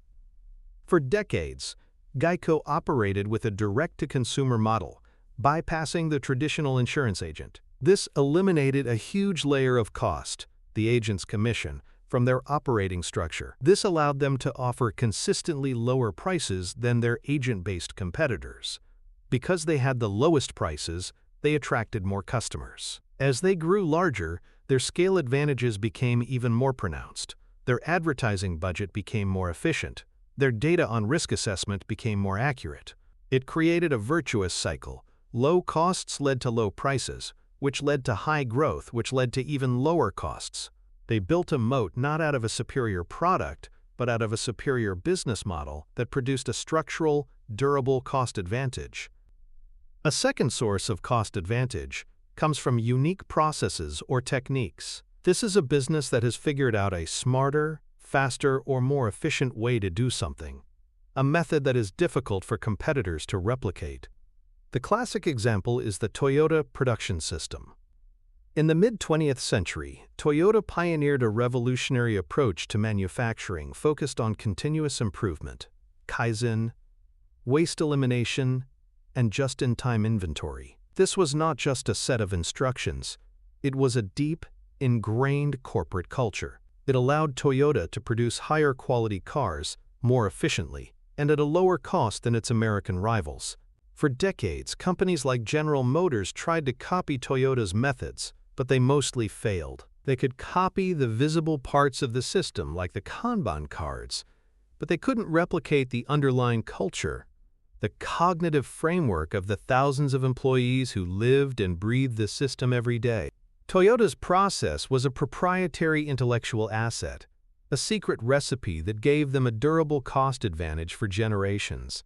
A: For decades, Geico operated with a direct-to-consumer model, bypassing the traditional insurance agent. This eliminated a huge layer of cost, the agent's commission, from their operating structure. This allowed them to offer consistently lower prices than their agent-based competitors. Because they had the lowest prices, they attracted more customers. As they grew larger, their scale advantages became even more pronounced. Their advertising budget became more efficient. Their data on risk assessment became more accurate. It created a virtuous cycle. Low costs led to low prices, which led to high growth, which led to even lower costs. They built a moat not out of a superior product, but out of a superior business model that produced a structural, durable cost advantage. A second source of cost advantage comes from unique processes or techniques. This is a business that has figured out a smarter, faster, or more efficient way to do something, a method that is difficult for competitors to replicate. The classic example is the Toyota production system. In the mid-20th century, Toyota pioneered a revolutionary approach to manufacturing focused on continuous improvement, Kaizen, waste elimination, and just-in-time inventory. This was not just a set of instructions, it was a deep, ingrained corporate culture. It allowed Toyota to produce higher quality cars more efficiently and at a lower cost than its American rivals. For decades, companies like General Motors tried to copy Toyota's methods, but they mostly failed. They could copy the visible parts of the system, like the Kanban cards, but they couldn't replicate the underlying culture, the cognitive framework of the thousands of employees who lived and breathed the system every day. Toyota's process was a proprietary intellectual asset, a secret recipe that gave them a durable cost advantage for generations.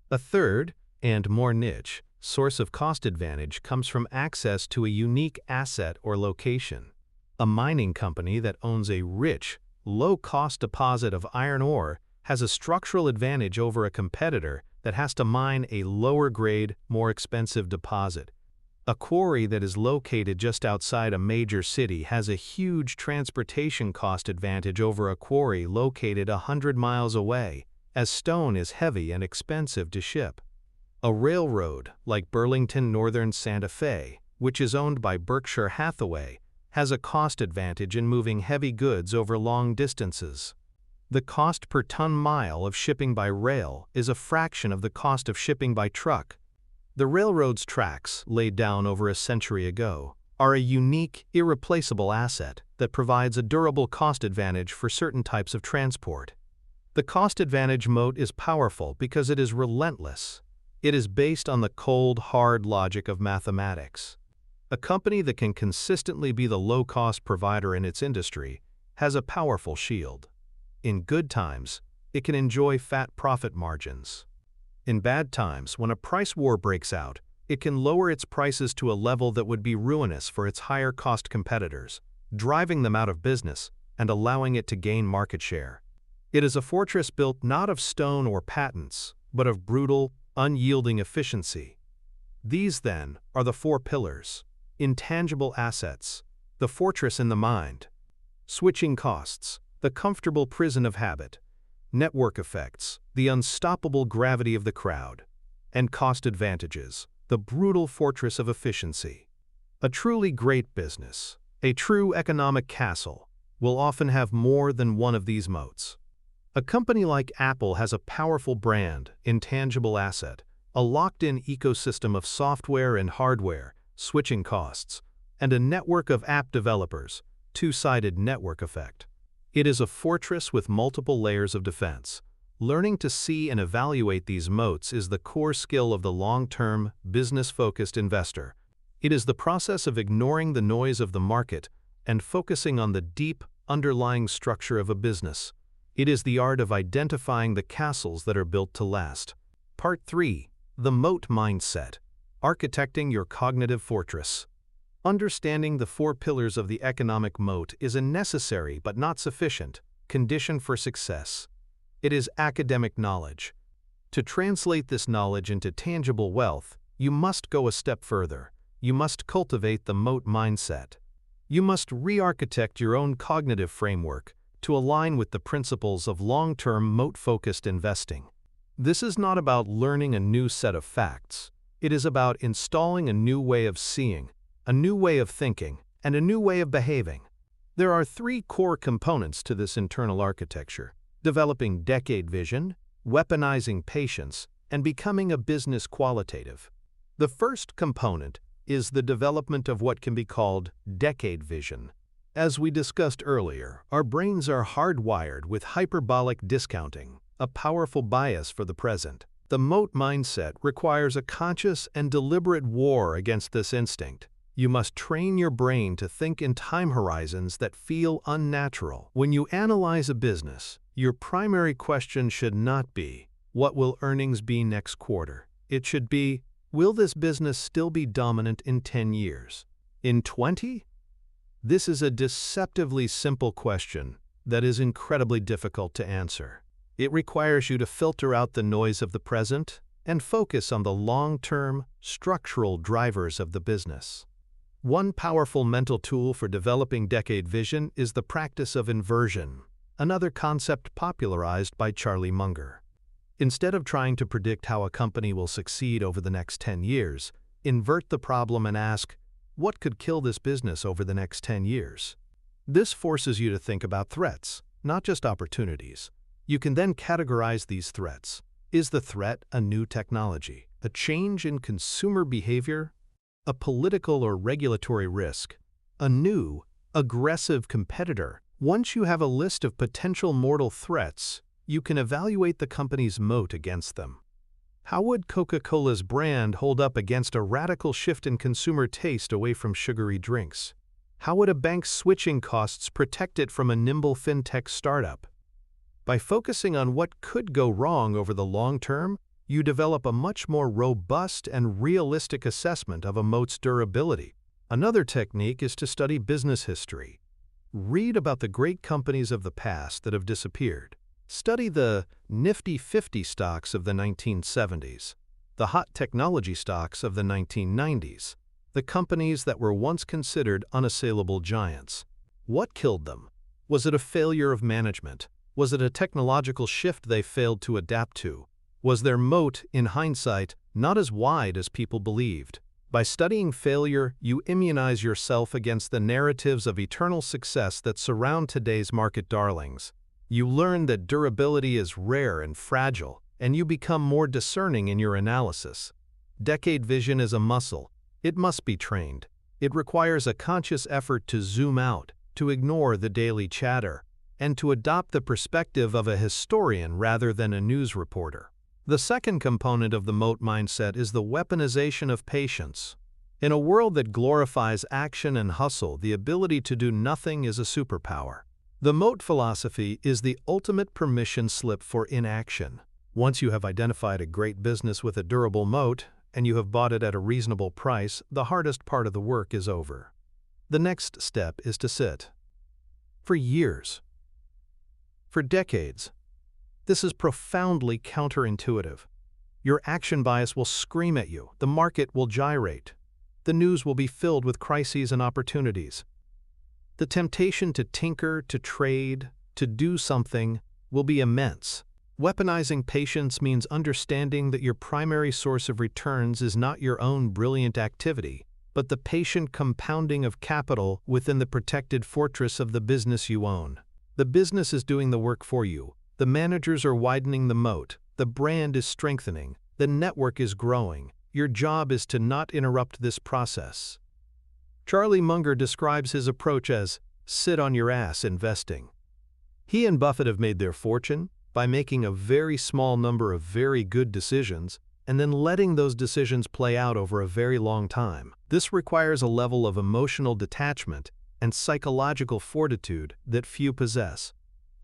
A: A third, and more niche, source of cost advantage comes from access to a unique asset or location. A mining company that owns a rich, low-cost deposit of iron ore has a structural advantage over a competitor that has to mine a lower-grade, more expensive deposit. A quarry that is located just outside a major city has a huge transportation cost advantage over a quarry located 100 miles away, as stone is heavy and expensive to ship. A railroad, like Burlington Northern Santa Fe, which is owned by Berkshire Hathaway, has a cost advantage in moving heavy goods over long distances. The cost per ton-mile of shipping by rail is a fraction of the cost of shipping by truck. The railroad's tracks, laid down over a century ago, are a unique, irreplaceable asset that provides a durable cost advantage for certain types of transport. The cost advantage moat is powerful because it is relentless. It is based on the cold, hard logic of mathematics. A company that can consistently be the low-cost provider in its industry has a powerful shield. In good times, it can enjoy fat profit margins. In bad times, when a price war breaks out, it can lower its prices to a level that would be ruinous for its higher-cost competitors, driving them out of business and allowing it to gain market share. It is a fortress built not of stone or patents, but of brutal, unyielding efficiency. These, then, are the four pillars: intangible assets, the fortress in the mind; switching costs, the comfortable prison of habit; network effects, the unstoppable gravity of the crowd; and cost advantages, the brutal fortress of efficiency. A truly great business, a true economic castle, will often have more than one of these moats. A company like Apple has a powerful brand, intangible asset, a locked-in ecosystem of software and hardware, switching costs, and a network of app developers, two-sided network effect. It is a fortress with multiple layers of defense. Learning to see and evaluate these moats is the core skill of the long-term, business-focused investor. It is the process of ignoring the noise of the market and focusing on the deep, underlying structure of a business. It is the art of identifying the castles that are built to last. Part 3. The Moat Mindset. Architecting your cognitive fortress. Understanding the four pillars of the economic moat is a necessary but not sufficient condition for success. It is academic knowledge. To translate this knowledge into tangible wealth, you must go a step further. You must cultivate the moat mindset. You must re-architect your own cognitive framework to align with the principles of long-term moat-focused investing. This is not about learning a new set of facts. It is about installing a new way of seeing, a new way of thinking, and a new way of behaving. There are three core components to this internal architecture: developing decade vision, weaponizing patience, and becoming a business qualitative. The first component is the development of what can be called decade vision. As we discussed earlier, our brains are hardwired with hyperbolic discounting, a powerful bias for the present. The moat mindset requires a conscious and deliberate war against this instinct. You must train your brain to think in time horizons that feel unnatural. When you analyze a business, your primary question should not be, what will earnings be next quarter? It should be, will this business still be dominant in 10 years? In 20? This is a deceptively simple question that is incredibly difficult to answer. It requires you to filter out the noise of the present and focus on the long-term, structural drivers of the business. One powerful mental tool for developing decade vision is the practice of inversion, another concept popularized by Charlie Munger. Instead of trying to predict how a company will succeed over the next 10 years, invert the problem and ask, what could kill this business over the next 10 years? This forces you to think about threats, not just opportunities. You can then categorize these threats. Is the threat a new technology, a change in consumer behavior, a political or regulatory risk, a new, aggressive competitor? Once you have a list of potential mortal threats, you can evaluate the company's moat against them. How would Coca-Cola's brand hold up against a radical shift in consumer taste away from sugary drinks? How would a bank's switching costs protect it from a nimble fintech startup? By focusing on what could go wrong over the long term, you develop a much more robust and realistic assessment of a moat's durability. Another technique is to study business history. Read about the great companies of the past that have disappeared. Study the Nifty 50 stocks of the 1970s, the hot technology stocks of the 1990s, the companies that were once considered unassailable giants. What killed them? Was it a failure of management? Was it a technological shift they failed to adapt to? Was their moat, in hindsight, not as wide as people believed? By studying failure, you immunize yourself against the narratives of eternal success that surround today's market darlings. You learn that durability is rare and fragile, and you become more discerning in your analysis. Decade vision is a muscle. It must be trained. It requires a conscious effort to zoom out, to ignore the daily chatter, and to adopt the perspective of a historian rather than a news reporter. The second component of the moat mindset is the weaponization of patience. In a world that glorifies action and hustle, the ability to do nothing is a superpower. The moat philosophy is the ultimate permission slip for inaction. Once you have identified a great business with a durable moat, and you have bought it at a reasonable price, the hardest part of the work is over. The next step is to sit. For years, for decades, this is profoundly counterintuitive. Your action bias will scream at you, the market will gyrate, the news will be filled with crises and opportunities. The temptation to tinker, to trade, to do something will be immense. Weaponizing patience means understanding that your primary source of returns is not your own brilliant activity, but the patient compounding of capital within the protected fortress of the business you own. The business is doing the work for you. The managers are widening the moat. The brand is strengthening. The network is growing. Your job is to not interrupt this process. Charlie Munger describes his approach as sit on your ass investing. He and Buffett have made their fortune by making a very small number of very good decisions and then letting those decisions play out over a very long time. This requires a level of emotional detachment and psychological fortitude that few possess.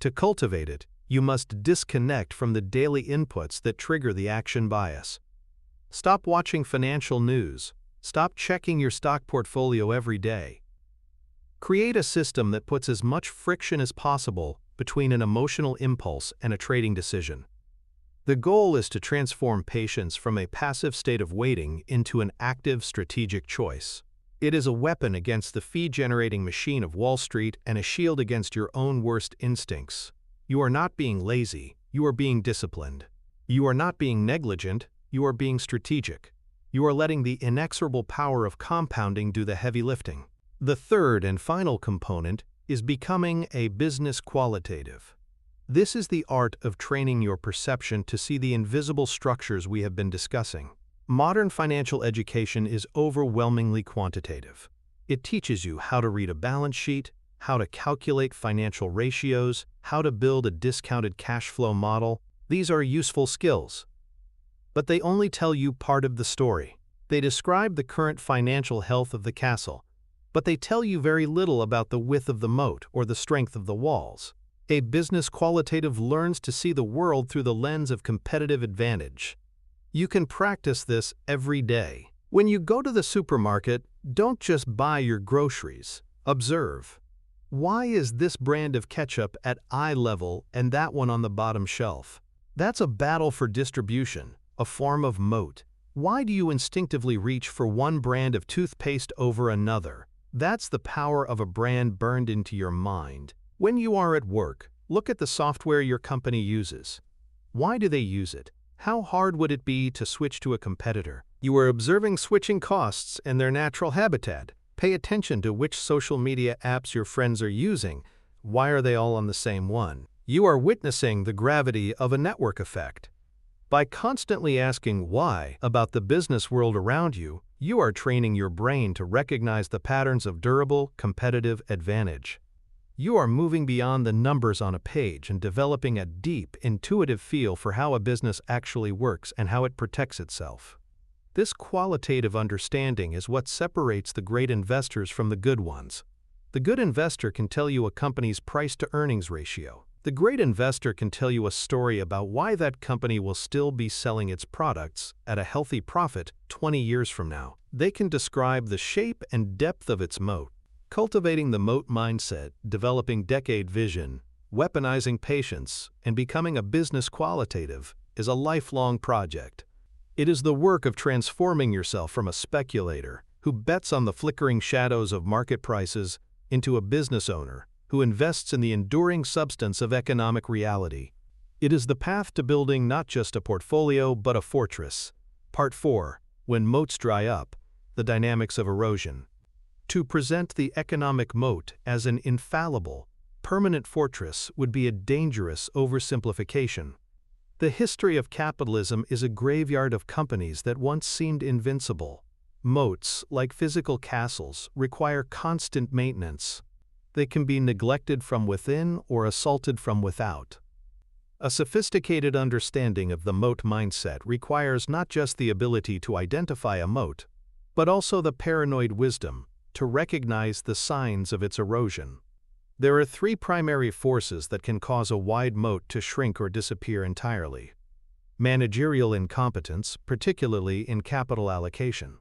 A: To cultivate it, you must disconnect from the daily inputs that trigger the action bias. Stop watching financial news. Stop checking your stock portfolio every day. Create a system that puts as much friction as possible between an emotional impulse and a trading decision. The goal is to transform patience from a passive state of waiting into an active strategic choice. It is a weapon against the fee-generating machine of Wall Street and a shield against your own worst instincts. You are not being lazy, you are being disciplined. You are not being negligent, you are being strategic. You are letting the inexorable power of compounding do the heavy lifting. The third and final component is becoming a business qualitative. This is the art of training your perception to see the invisible structures we have been discussing. Modern financial education is overwhelmingly quantitative. It teaches you how to read a balance sheet, how to calculate financial ratios, how to build a discounted cash flow model. These are useful skills. But they only tell you part of the story. They describe the current financial health of the castle, but they tell you very little about the width of the moat or the strength of the walls. A business qualitative learns to see the world through the lens of competitive advantage. You can practice this every day. When you go to the supermarket, don't just buy your groceries. Observe. Why is this brand of ketchup at eye level and that one on the bottom shelf? That's a battle for distribution, a form of moat. Why do you instinctively reach for one brand of toothpaste over another? That's the power of a brand burned into your mind. When you are at work, look at the software your company uses. Why do they use it? How hard would it be to switch to a competitor? You are observing switching costs and their natural habitat. Pay attention to which social media apps your friends are using. Why are they all on the same one? You are witnessing the gravity of a network effect. By constantly asking why about the business world around you, you are training your brain to recognize the patterns of durable, competitive advantage. You are moving beyond the numbers on a page and developing a deep, intuitive feel for how a business actually works and how it protects itself. This qualitative understanding is what separates the great investors from the good ones. The good investor can tell you a company's price-to-earnings ratio. The great investor can tell you a story about why that company will still be selling its products at a healthy profit 20 years from now. They can describe the shape and depth of its moat. Cultivating the moat mindset, developing decade vision, weaponizing patience, and becoming a business qualitative is a lifelong project. It is the work of transforming yourself from a speculator who bets on the flickering shadows of market prices into a business owner who invests in the enduring substance of economic reality. It is the path to building not just a portfolio but a fortress. Part 4. When moats dry up, the dynamics of erosion. To present the economic moat as an infallible, permanent fortress would be a dangerous oversimplification. The history of capitalism is a graveyard of companies that once seemed invincible. Moats, like physical castles, require constant maintenance. They can be neglected from within or assaulted from without. A sophisticated understanding of the moat mindset requires not just the ability to identify a moat, but also the paranoid wisdom to recognize the signs of its erosion. There are three primary forces that can cause a wide moat to shrink or disappear entirely. Managerial incompetence, particularly in capital allocation.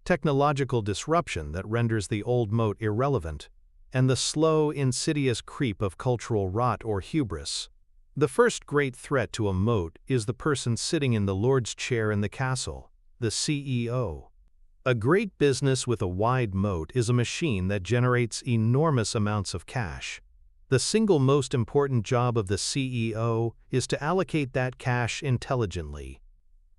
A: Technological disruption that renders the old moat irrelevant. And the slow, insidious creep of cultural rot or hubris. The first great threat to a moat is the person sitting in the Lord's chair in the castle, the CEO. A great business with a wide moat is a machine that generates enormous amounts of cash. The single most important job of the CEO is to allocate that cash intelligently.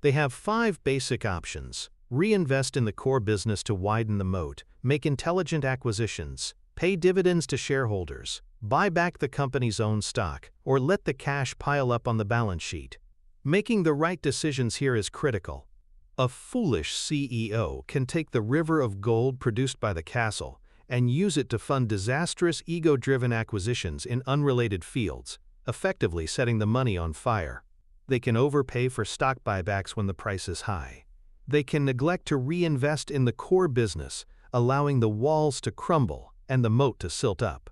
A: They have 5 basic options: reinvest in the core business to widen the moat, make intelligent acquisitions, pay dividends to shareholders, buy back the company's own stock, or let the cash pile up on the balance sheet. Making the right decisions here is critical. A foolish CEO can take the river of gold produced by the castle and use it to fund disastrous ego-driven acquisitions in unrelated fields, effectively setting the money on fire. They can overpay for stock buybacks when the price is high. They can neglect to reinvest in the core business, allowing the walls to crumble and the moat to silt up.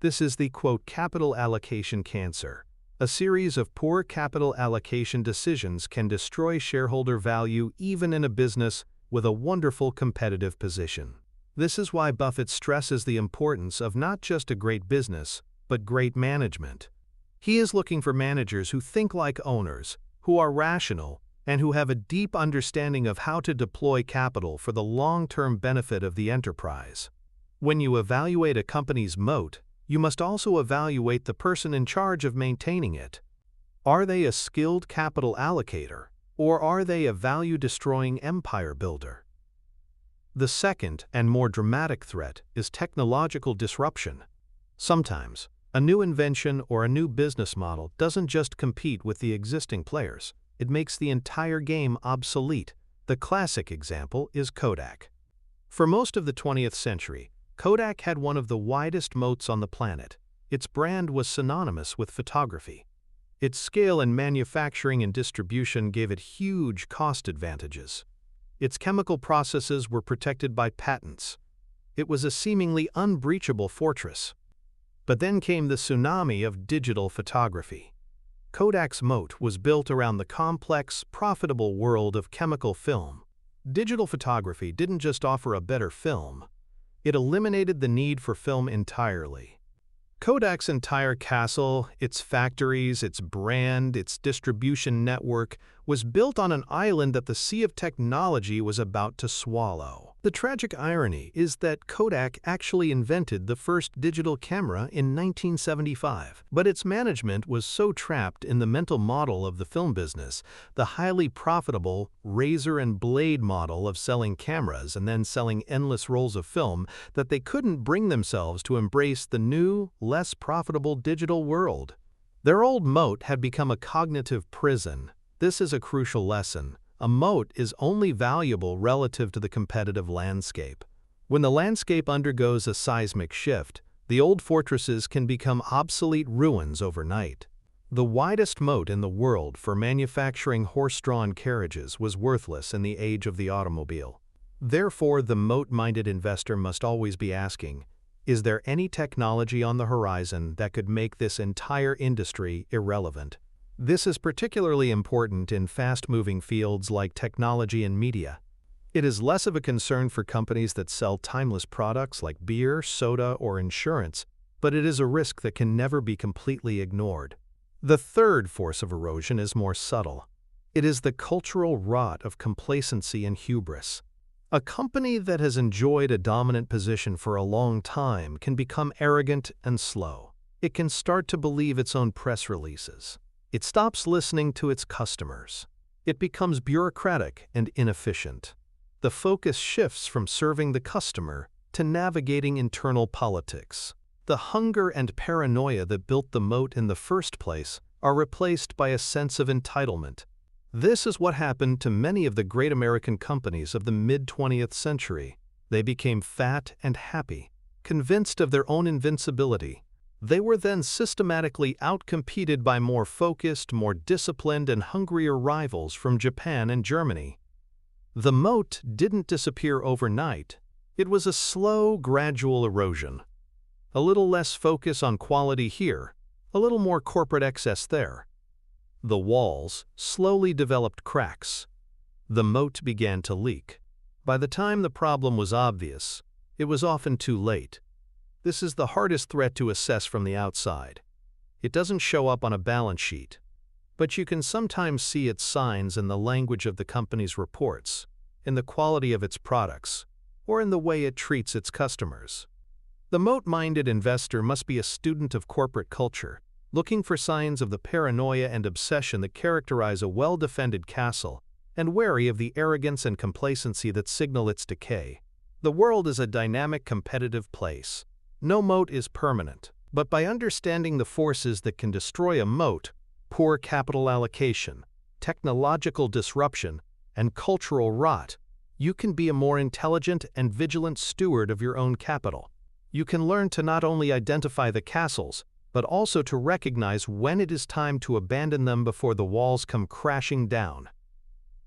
A: This is the, quote, capital allocation cancer. A series of poor capital allocation decisions can destroy shareholder value even in a business with a wonderful competitive position. This is why Buffett stresses the importance of not just a great business, but great management. He is looking for managers who think like owners, who are rational, and who have a deep understanding of how to deploy capital for the long-term benefit of the enterprise. When you evaluate a company's moat, you must also evaluate the person in charge of maintaining it. Are they a skilled capital allocator, or are they a value-destroying empire builder? The second and more dramatic threat is technological disruption. Sometimes, a new invention or a new business model doesn't just compete with the existing players, it makes the entire game obsolete. The classic example is Kodak. For most of the 20th century, Kodak had one of the widest moats on the planet. Its brand was synonymous with photography. Its scale in manufacturing and distribution gave it huge cost advantages. Its chemical processes were protected by patents. It was a seemingly unbreachable fortress. But then came the tsunami of digital photography. Kodak's moat was built around the complex, profitable world of chemical film. Digital photography didn't just offer a better film, it eliminated the need for film entirely. Kodak's entire castle, its factories, its brand, its distribution network, was built on an island that the sea of technology was about to swallow. The tragic irony is that Kodak actually invented the first digital camera in 1975, but its management was so trapped in the mental model of the film business, the highly profitable razor and blade model of selling cameras and then selling endless rolls of film, that they couldn't bring themselves to embrace the new, less profitable digital world. Their old moat had become a cognitive prison. This is a crucial lesson. A moat is only valuable relative to the competitive landscape. When the landscape undergoes a seismic shift, the old fortresses can become obsolete ruins overnight. The widest moat in the world for manufacturing horse-drawn carriages was worthless in the age of the automobile. Therefore, the moat-minded investor must always be asking, is there any technology on the horizon that could make this entire industry irrelevant? This is particularly important in fast-moving fields like technology and media. It is less of a concern for companies that sell timeless products like beer, soda, or insurance, but it is a risk that can never be completely ignored. The third force of erosion is more subtle. It is the cultural rot of complacency and hubris. A company that has enjoyed a dominant position for a long time can become arrogant and slow. It can start to believe its own press releases. It stops listening to its customers. It becomes bureaucratic and inefficient. The focus shifts from serving the customer to navigating internal politics. The hunger and paranoia that built the moat in the first place are replaced by a sense of entitlement. This is what happened to many of the great American companies of the mid-20th century. They became fat and happy, convinced of their own invincibility. They were then systematically outcompeted by more focused, more disciplined, and hungrier rivals from Japan and Germany. The moat didn't disappear overnight. It was a slow, gradual erosion. A little less focus on quality here, a little more corporate excess there. The walls slowly developed cracks. The moat began to leak. By the time the problem was obvious, it was often too late. This is the hardest threat to assess from the outside. It doesn't show up on a balance sheet, but you can sometimes see its signs in the language of the company's reports, in the quality of its products, or in the way it treats its customers. The moat-minded investor must be a student of corporate culture, looking for signs of the paranoia and obsession that characterize a well-defended castle, and wary of the arrogance and complacency that signal its decay. The world is a dynamic, competitive place. No moat is permanent, but by understanding the forces that can destroy a moat, poor capital allocation, technological disruption, and cultural rot, you can be a more intelligent and vigilant steward of your own capital. You can learn to not only identify the castles, but also to recognize when it is time to abandon them before the walls come crashing down.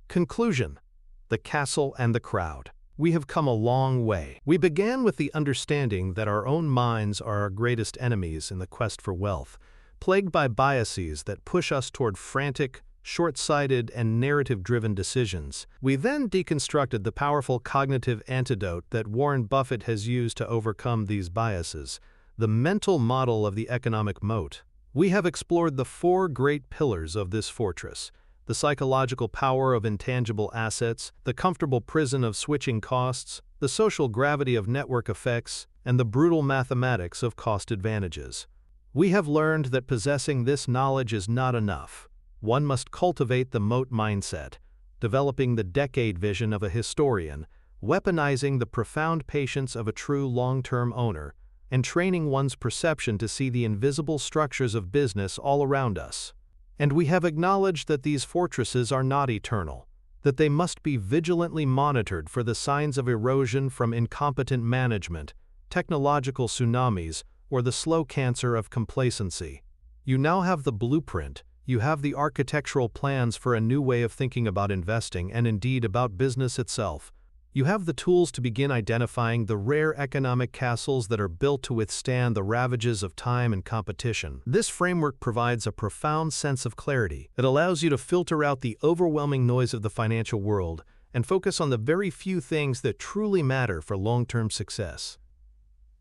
A: Conclusion: the castle and the crowd. We have come a long way. We began with the understanding that our own minds are our greatest enemies in the quest for wealth, plagued by biases that push us toward frantic, short-sighted, and narrative-driven decisions. We then deconstructed the powerful cognitive antidote that Warren Buffett has used to overcome these biases, the mental model of the economic moat. We have explored the four great pillars of this fortress: the psychological power of intangible assets, the comfortable prison of switching costs, the social gravity of network effects, and the brutal mathematics of cost advantages. We have learned that possessing this knowledge is not enough. One must cultivate the moat mindset, developing the decade vision of a historian, weaponizing the profound patience of a true long-term owner, and training one's perception to see the invisible structures of business all around us. And we have acknowledged that these fortresses are not eternal, that they must be vigilantly monitored for the signs of erosion from incompetent management, technological tsunamis, or the slow cancer of complacency. You now have the blueprint. You have the architectural plans for a new way of thinking about investing and indeed about business itself. You have the tools to begin identifying the rare economic castles that are built to withstand the ravages of time and competition. This framework provides a profound sense of clarity. It allows you to filter out the overwhelming noise of the financial world and focus on the very few things that truly matter for long-term success.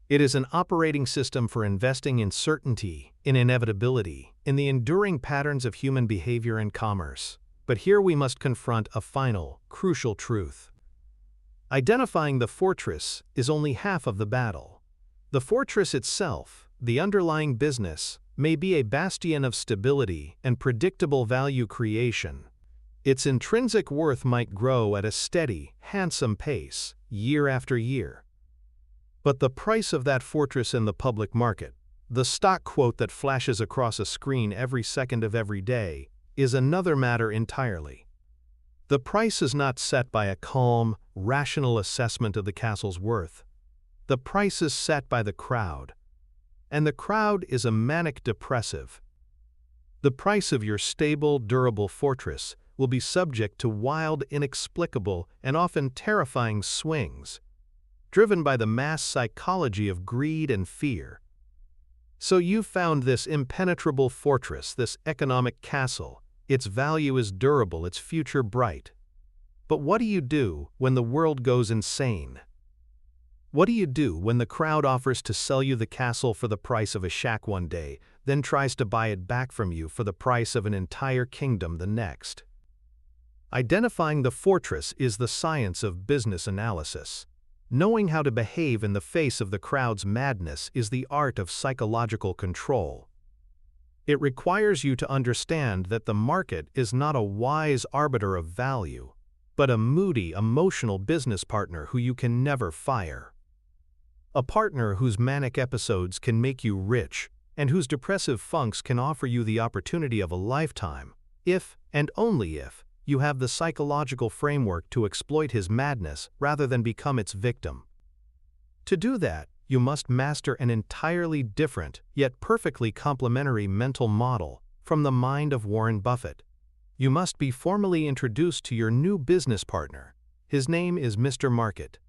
A: It is an operating system for investing in certainty, in inevitability, in the enduring patterns of human behavior and commerce. But here we must confront a final, crucial truth. Identifying the fortress is only half of the battle. The fortress itself, the underlying business, may be a bastion of stability and predictable value creation. Its intrinsic worth might grow at a steady, handsome pace, year after year. But the price of that fortress in the public market, the stock quote that flashes across a screen every second of every day, is another matter entirely. The price is not set by a calm, rational assessment of the castle's worth. The price is set by the crowd. And the crowd is a manic depressive. The price of your stable, durable fortress will be subject to wild, inexplicable, and often terrifying swings, driven by the mass psychology of greed and fear. So you've found this impenetrable fortress, this economic castle. Its value is durable, its future bright. But what do you do when the world goes insane? What do you do when the crowd offers to sell you the castle for the price of a shack one day, then tries to buy it back from you for the price of an entire kingdom the next? Identifying the fortress is the science of business analysis. Knowing how to behave in the face of the crowd's madness is the art of psychological control. It requires you to understand that the market is not a wise arbiter of value, but a moody, emotional business partner who you can never fire. A partner whose manic episodes can make you rich and whose depressive funks can offer you the opportunity of a lifetime, if and only if you have the psychological framework to exploit his madness rather than become its victim. To do that, you must master an entirely different, yet perfectly complementary mental model from the mind of Warren Buffett. You must be formally introduced to your new business partner. His name is Mr. Market.